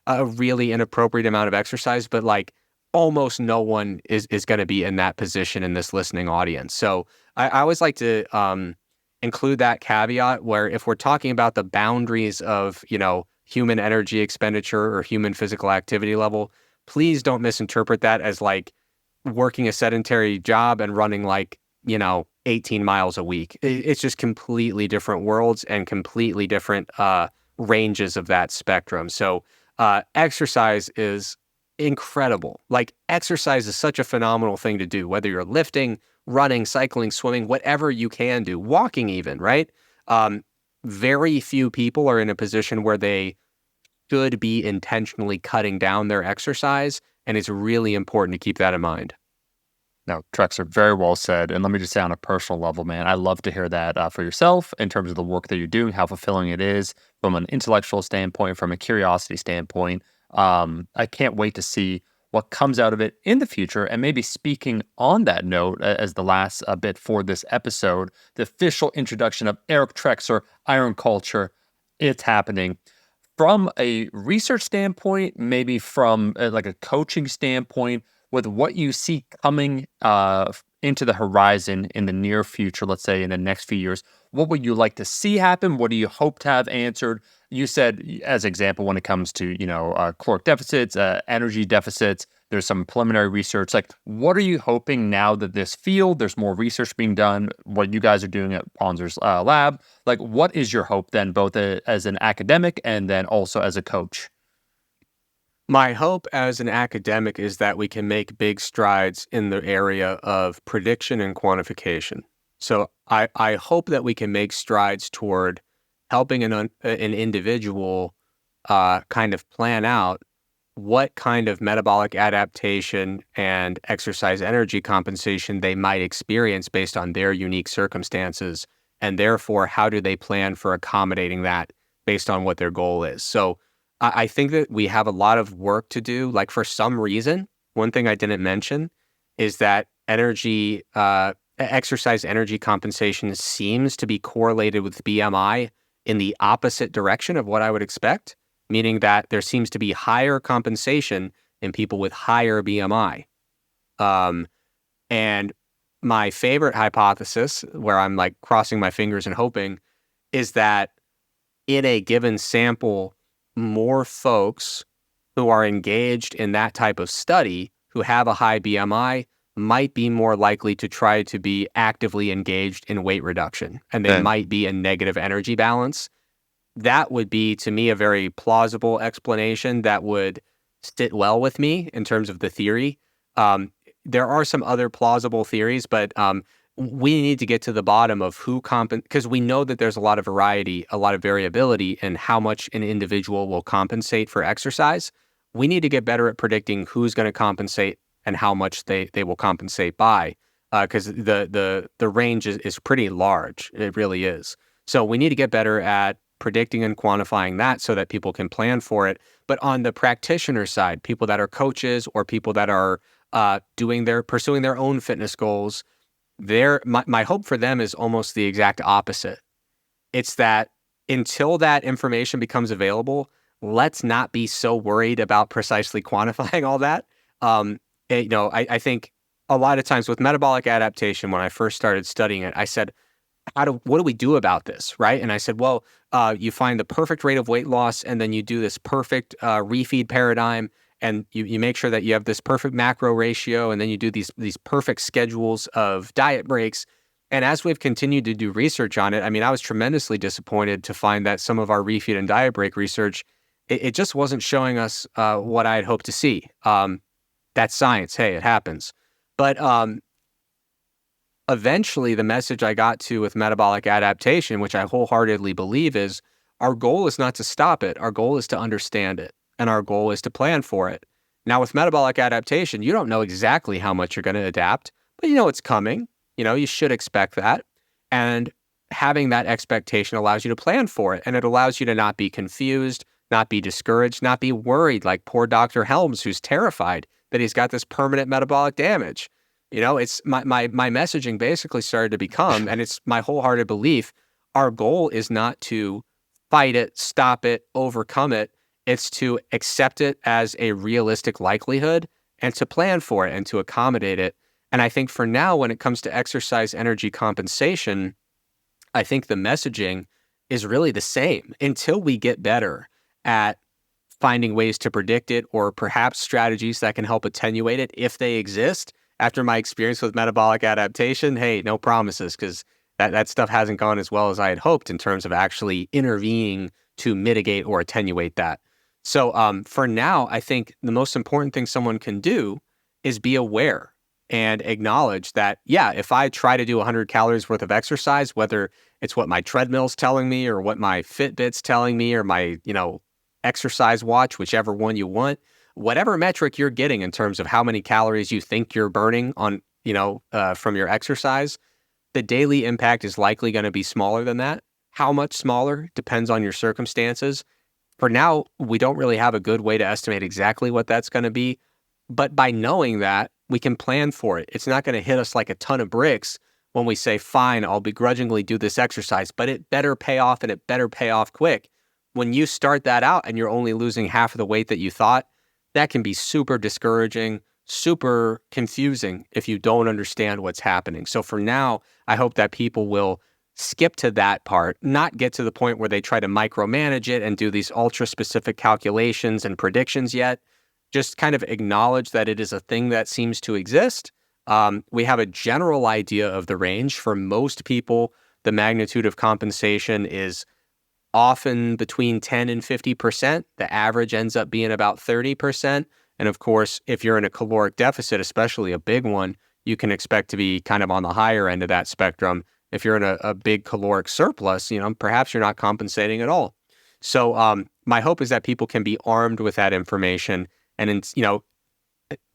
a really inappropriate amount of exercise, but like almost no one is going to be in that position in this listening audience. So I always like to include that caveat where if we're talking about the boundaries of, human energy expenditure or human physical activity level, please don't misinterpret that as like working a sedentary job and running like, 18 miles a week. It's just completely different worlds and completely different ranges of that spectrum. So exercise is incredible. Like exercise is such a phenomenal thing to do, whether you're lifting, running, cycling, swimming, whatever you can do, walking even, right? Very few people are in a position where they should be intentionally cutting down their exercise, and it's really important to keep that in mind. No, Trexler, very well said. And let me just say on a personal level, man, I love to hear that for yourself in terms of the work that you're doing, how fulfilling it is from an intellectual standpoint, from a curiosity standpoint. I can't wait to see what comes out of it in the future. And maybe speaking on that note, as the last bit for this episode, the official introduction of Eric Trexler, Iron Culture, it's happening. From a research standpoint, maybe from like a coaching standpoint, with what you see coming into the horizon in the near future, let's say in the next few years, what would you like to see happen? What do you hope to have answered? You said, as example, when it comes to caloric deficits, energy deficits, there's some preliminary research. Like, what are you hoping now that this field, there's more research being done, what you guys are doing at Ponzer's lab? Like, what is your hope then, both as an academic and then also as a coach? My hope as an academic is that we can make big strides in the area of prediction and quantification. So I hope that we can make strides toward helping an individual kind of plan out what kind of metabolic adaptation and exercise energy compensation they might experience based on their unique circumstances. And therefore, how do they plan for accommodating that based on what their goal is? So I think that we have a lot of work to do. Like, for some reason, one thing I didn't mention is that exercise energy compensation seems to be correlated with BMI in the opposite direction of what I would expect, meaning that there seems to be higher compensation in people with higher BMI. And my favorite hypothesis, where I'm like crossing my fingers and hoping, is that in a given sample, more folks who are engaged in that type of study who have a high BMI might be more likely to try to be actively engaged in weight reduction, and they might be in negative energy balance. That would be, to me, a very plausible explanation that would sit well with me in terms of the theory. There are some other plausible theories, but we need to get to the bottom of who because we know that there's a lot of variety, a lot of variability in how much an individual will compensate for exercise. We need to get better at predicting who's going to compensate and how much they will compensate by, because the range is pretty large. It really is. So we need to get better at predicting and quantifying that so that people can plan for it. But on the practitioner side, people that are coaches or people that are pursuing their own fitness goals, my hope for them is almost the exact opposite. It's that until that information becomes available, let's not be so worried about precisely quantifying all that. I think a lot of times with metabolic adaptation, when I first started studying it, I said, what do we do about this, right? And I said, well, you find the perfect rate of weight loss, and then you do this perfect refeed paradigm, and you make sure that you have this perfect macro ratio, and then you do these perfect schedules of diet breaks. And as we've continued to do research on it, I mean, I was tremendously disappointed to find that some of our refeed and diet break research, it just wasn't showing us what I had hoped to see. That's science. Hey, it happens. But eventually, the message I got to with metabolic adaptation, which I wholeheartedly believe, is our goal is not to stop it. Our goal is to understand it. And our goal is to plan for it. Now, with metabolic adaptation, you don't know exactly how much you're going to adapt, but you know it's coming. You should expect that. And having that expectation allows you to plan for it. And it allows you to not be confused, not be discouraged, not be worried like poor Dr. Helms, who's terrified that he's got this permanent metabolic damage. It's my messaging basically started to become, and it's my wholehearted belief, our goal is not to fight it, stop it, overcome it. It's to accept it as a realistic likelihood and to plan for it and to accommodate it. And I think for now, when it comes to exercise energy compensation, I think the messaging is really the same until we get better at finding ways to predict it, or perhaps strategies that can help attenuate it if they exist. After my experience with metabolic adaptation, hey, no promises, because that stuff hasn't gone as well as I had hoped in terms of actually intervening to mitigate or attenuate that. So for now, I think the most important thing someone can do is be aware and acknowledge that, yeah, if I try to do 100 calories worth of exercise, whether it's what my treadmill's telling me or what my Fitbit's telling me or my, exercise watch, whichever one you want, whatever metric you're getting in terms of how many calories you think you're burning on, from your exercise, the daily impact is likely going to be smaller than that. How much smaller depends on your circumstances. For now, we don't really have a good way to estimate exactly what that's going to be, But by knowing that, we can plan for it. It's not going to hit us like a ton of bricks when we say, fine, I'll begrudgingly do this exercise, but it better pay off and it better pay off quick. When you start that out and you're only losing half of the weight that you thought, that can be super discouraging, super confusing if you don't understand what's happening. So for now, I hope that people will skip to that part, not get to the point where they try to micromanage it and do these ultra specific calculations and predictions yet. Just kind of acknowledge that it is a thing that seems to exist. We have a general idea of the range. For most people, the magnitude of compensation is often between 10 and 50%. The average ends up being about 30%. And of course, if you're in a caloric deficit, especially a big one, you can expect to be kind of on the higher end of that spectrum. If you're in a big caloric surplus, perhaps you're not compensating at all. So my hope is that people can be armed with that information. And,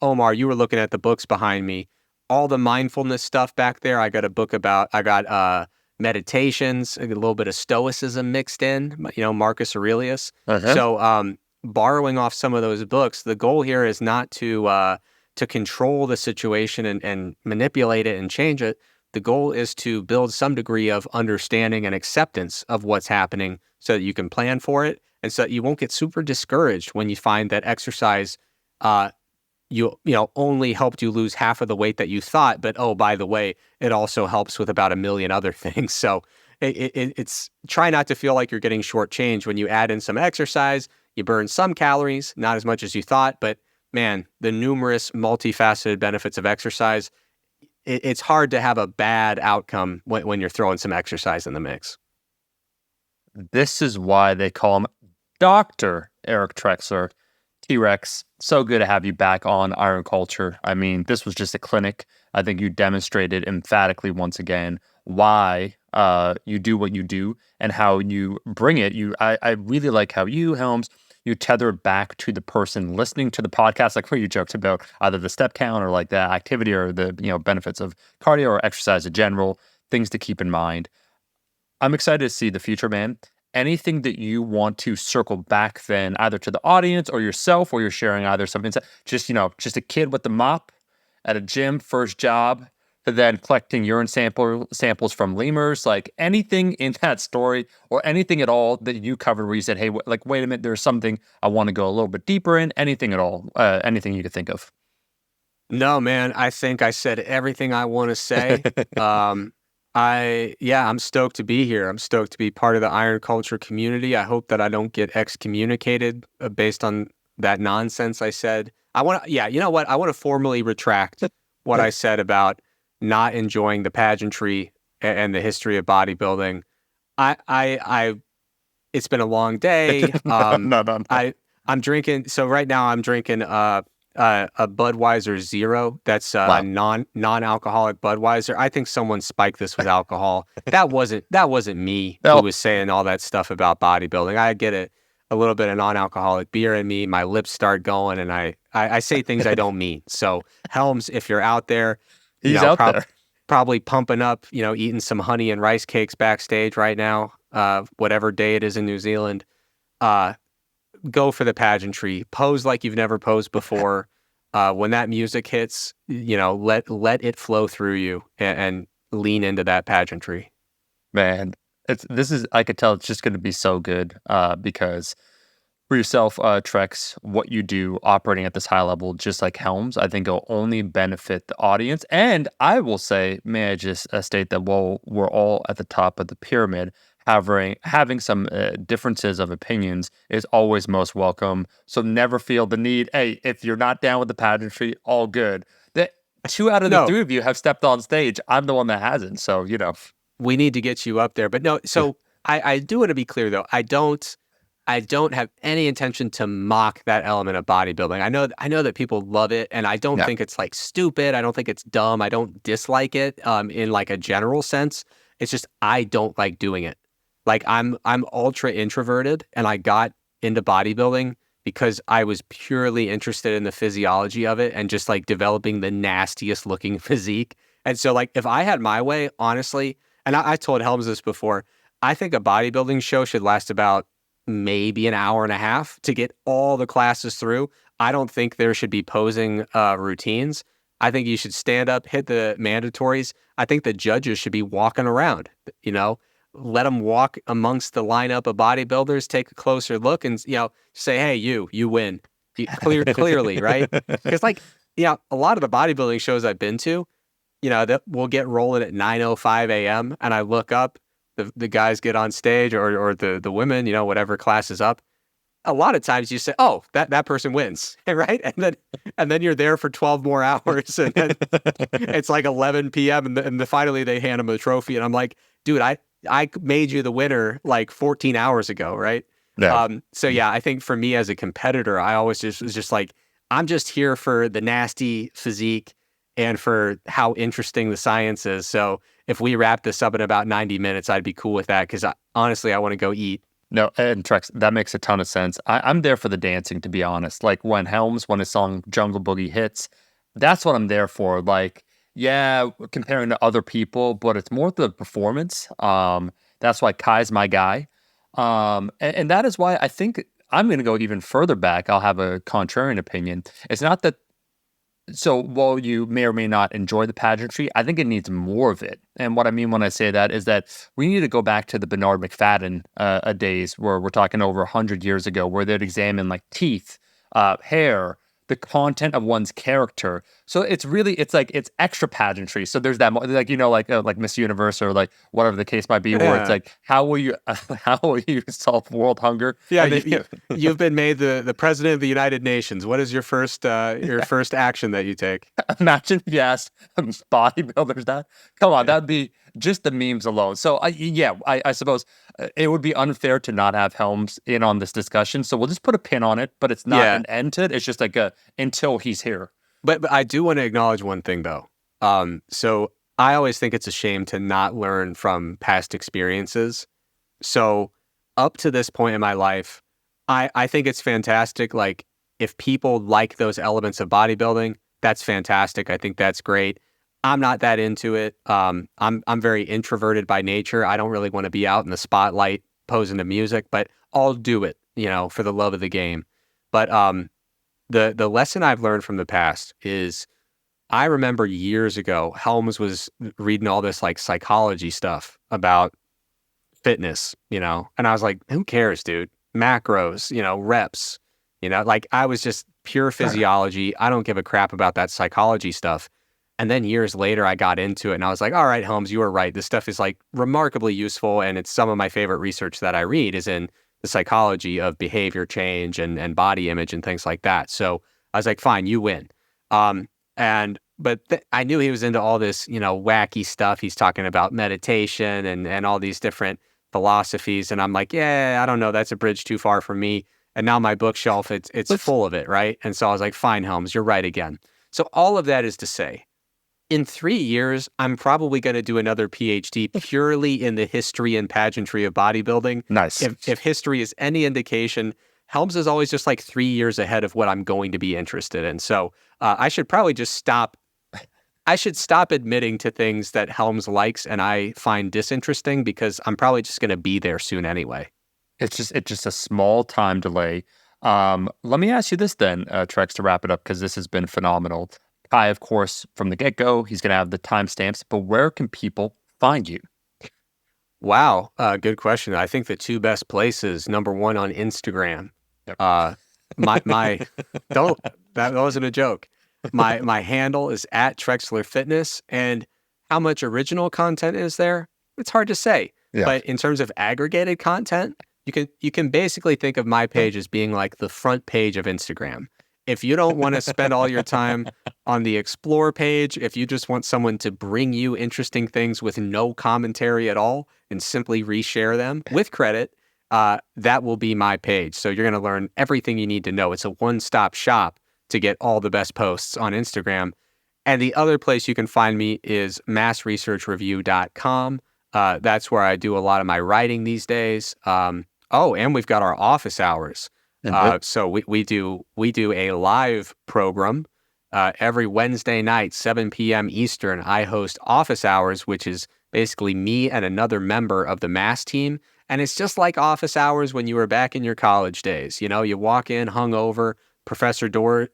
Omar, you were looking at the books behind me. All the mindfulness stuff back there, I got meditations, a little bit of stoicism mixed in, Marcus Aurelius. Uh-huh. So borrowing off some of those books, the goal here is not to control the situation and manipulate it and change it. The goal is to build some degree of understanding and acceptance of what's happening so that you can plan for it and so that you won't get super discouraged when you find that exercise only helped you lose half of the weight that you thought, but oh, by the way, it also helps with about a million other things. So it's try not to feel like you're getting shortchanged when you add in some exercise, you burn some calories, not as much as you thought, but man, the numerous multifaceted benefits of exercise, it's hard to have a bad outcome when you're throwing some exercise in the mix. This is why they call him Dr. Eric Trexler. T-Rex, so good to have you back on Iron Culture. I mean, this was just a clinic. I think you demonstrated emphatically once again why you do what you do and how you bring it. I really like how you, Helms, you tether it back to the person listening to the podcast, like where you joked about either the step count or like the activity or the benefits of cardio or exercise in general, things to keep in mind. I'm excited to see the future, man. Anything that you want to circle back then, either to the audience or yourself, or you're sharing either something, just a kid with the mop at a gym, first job, to then collecting urine samples from lemurs, like anything in that story or anything at all that you covered where you said, hey, wait a minute, there's something I want to go a little bit deeper in, anything at all, anything you could think of. No, man, I think I said everything I want to say. I'm stoked to be here. I'm stoked to be part of the Iron Culture community. I hope that I don't get excommunicated based on that nonsense I said. You know what? I want to formally retract what I said about not enjoying the pageantry and the history of bodybuilding. It's been a long day. No. I'm drinking. So right now I'm drinking a Budweiser Zero. That's Wow. a non-alcoholic Budweiser. I think someone spiked this with alcohol. That wasn't me No. who was saying all that stuff about bodybuilding. I get a little bit of non-alcoholic beer in me. My lips start going, and I say things I don't mean. So Helms, if you're out there, He's out there. Probably pumping up, eating some honey and rice cakes backstage right now. Whatever day it is in New Zealand. Go for the pageantry. Pose like you've never posed before. When that music hits, let it flow through you and lean into that pageantry. Man, I could tell it's just going to be so good because for yourself, Trex, what you do operating at this high level, just like Helms, I think it'll only benefit the audience. And I will say, may I just state that while we're all at the top of the pyramid, having some differences of opinions is always most welcome. So never feel the need. Hey, if you're not down with the pageantry, all good. The 2 out of the 3 of you have stepped on stage. I'm the one that hasn't. So we need to get you up there. But no, so I do want to be clear though. I don't have any intention to mock that element of bodybuilding. I know that people love it, and I don't think it's like stupid. I don't think it's dumb. I don't dislike it in like a general sense. It's just I don't like doing it. Like I'm ultra introverted, and I got into bodybuilding because I was purely interested in the physiology of it and just like developing the nastiest looking physique. And so like if I had my way, honestly, and I told Helms this before, I think a bodybuilding show should last about maybe an hour and a half to get all the classes through. I don't think there should be posing routines. I think you should stand up, hit the mandatories. I think the judges should be walking around, let them walk amongst the lineup of bodybuilders, take a closer look and, say, hey, you win. Clearly, right? Because a lot of the bodybuilding shows I've been to, that we'll get rolling at 9:05 a.m. and I look up, the guys get on stage or the women, whatever class is up. A lot of times you say, oh, that person wins, right? And then you're there for 12 more hours and then it's like 11 p.m. and finally they hand them a trophy and I'm like, dude, I made you the winner like 14 hours ago, right? Yeah. So yeah, I think for me as a competitor, I always was just like, I'm just here for the nasty physique and for how interesting the science is. So if we wrap this up in about 90 minutes, I'd be cool with that because honestly, I want to go eat. No, and Trex, that makes a ton of sense. I'm there for the dancing, to be honest. Like when his song Jungle Boogie hits, that's what I'm there for. Like, yeah, comparing to other people, but it's more the performance. That's why Kai's my guy. And that is why I think I'm going to go even further back. I'll have a contrarian opinion. It's not that so while you may or may not enjoy the pageantry, I think it needs more of it. And what I mean when I say that is that we need to go back to the Bernard McFadden days where we're talking over 100 years ago, where they'd examine like teeth, hair, the content of one's character. So it's extra pageantry. So there's that like Miss Universe or like whatever the case might be, where it's Yeah. like how will you solve world hunger? Yeah, And then you've been made the president of the United Nations. What is your first action that you take? imagine if you asked bodybuilders that. Come on, that'd be just the memes alone. So I suppose it would be unfair to not have Helms in on this discussion. So we'll just put a pin on it, but it's not Yeah, an end to it. It's just like a until he's here. but I do want to acknowledge one thing though. So I always think it's a shame to not learn from past experiences. So up to this point in my life, I think it's fantastic. Like if people like those elements of bodybuilding, that's fantastic. I think that's great. I'm not that into it. I'm very introverted by nature. I don't really want to be out in the spotlight posing to music, but I'll do it, for the love of the game. But the lesson I've learned from the past is I remember years ago, Helms was reading all this like psychology stuff about fitness, and I was like, who cares, dude? Macros, reps, like I was just pure physiology. I don't give a crap about that psychology stuff. And then years later, I got into it and I was like, all right, Helms, you were right. This stuff is like remarkably useful. And it's some of my favorite research that I read is in the psychology of behavior change and body image and things like that. So I was like, fine, you win. But I knew he was into all this, wacky stuff. He's talking about meditation and all these different philosophies. And I'm like, yeah, I don't know. That's a bridge too far for me. And now my bookshelf, it's full of it, right? And so I was like, fine, Helms, you're right again. So all of that is to say, in 3 years, I'm probably going to do another PhD purely in the history and pageantry of bodybuilding. Nice. If history is any indication, Helms is always just like 3 years ahead of what I'm going to be interested in. So I should probably just stop. I should stop admitting to things that Helms likes and I find disinteresting because I'm probably just going to be there soon anyway. It's just a small time delay. Let me ask you this then, Trex, to wrap it up, because this has been phenomenal. Kai, of course, from the get-go, he's going to have the timestamps, but where can people find you? Wow, good question. I think the two best places, number one on Instagram. Yep. My don't that wasn't a joke. My handle is at Trexler Fitness, and how much original content is there? It's hard to say. Yeah. But in terms of aggregated content, you can basically think of my page as being like the front page of Instagram. If you don't want to spend all your time on the explore page, if you just want someone to bring you interesting things with no commentary at all and simply reshare them with credit, that will be my page. So you're going to learn everything you need to know. It's a one-stop shop to get all the best posts on Instagram. And the other place you can find me is massresearchreview.com. That's where I do a lot of my writing these days. And we've got our office hours. So we do a live program every Wednesday night, 7 p.m. Eastern. I host office hours, which is basically me and another member of the Mass team. And it's just like office hours when you were back in your college days. You walk in hungover, professor's door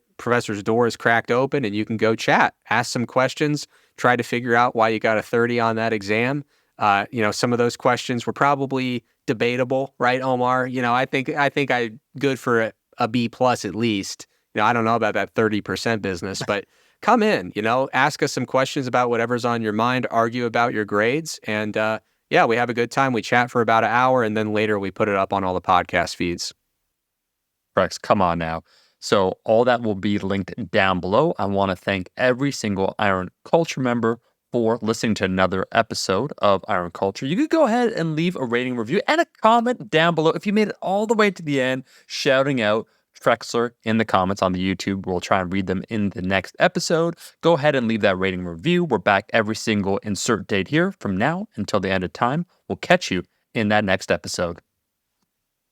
is cracked open, and you can go chat, ask some questions, try to figure out why you got a 30 on that exam. Some of those questions were probably debatable, right, Omar? I good for a B plus at least. I don't know about that 30% business, but come in, ask us some questions about whatever's on your mind, argue about your grades, and yeah, we have a good time. We chat for about an hour, and then later we put it up on all the podcast feeds. Rex, come on now. So all that will be linked down below. I want to thank every single Iron Culture member for listening to another episode of Iron Culture. You could go ahead and leave a rating review and a comment down below if you made it all the way to the end, shouting out Trexler in the comments on the YouTube. We'll try and read them in the next episode. Go ahead and leave that rating review. We're back every single insert date here from now until the end of time. We'll catch you in that next episode.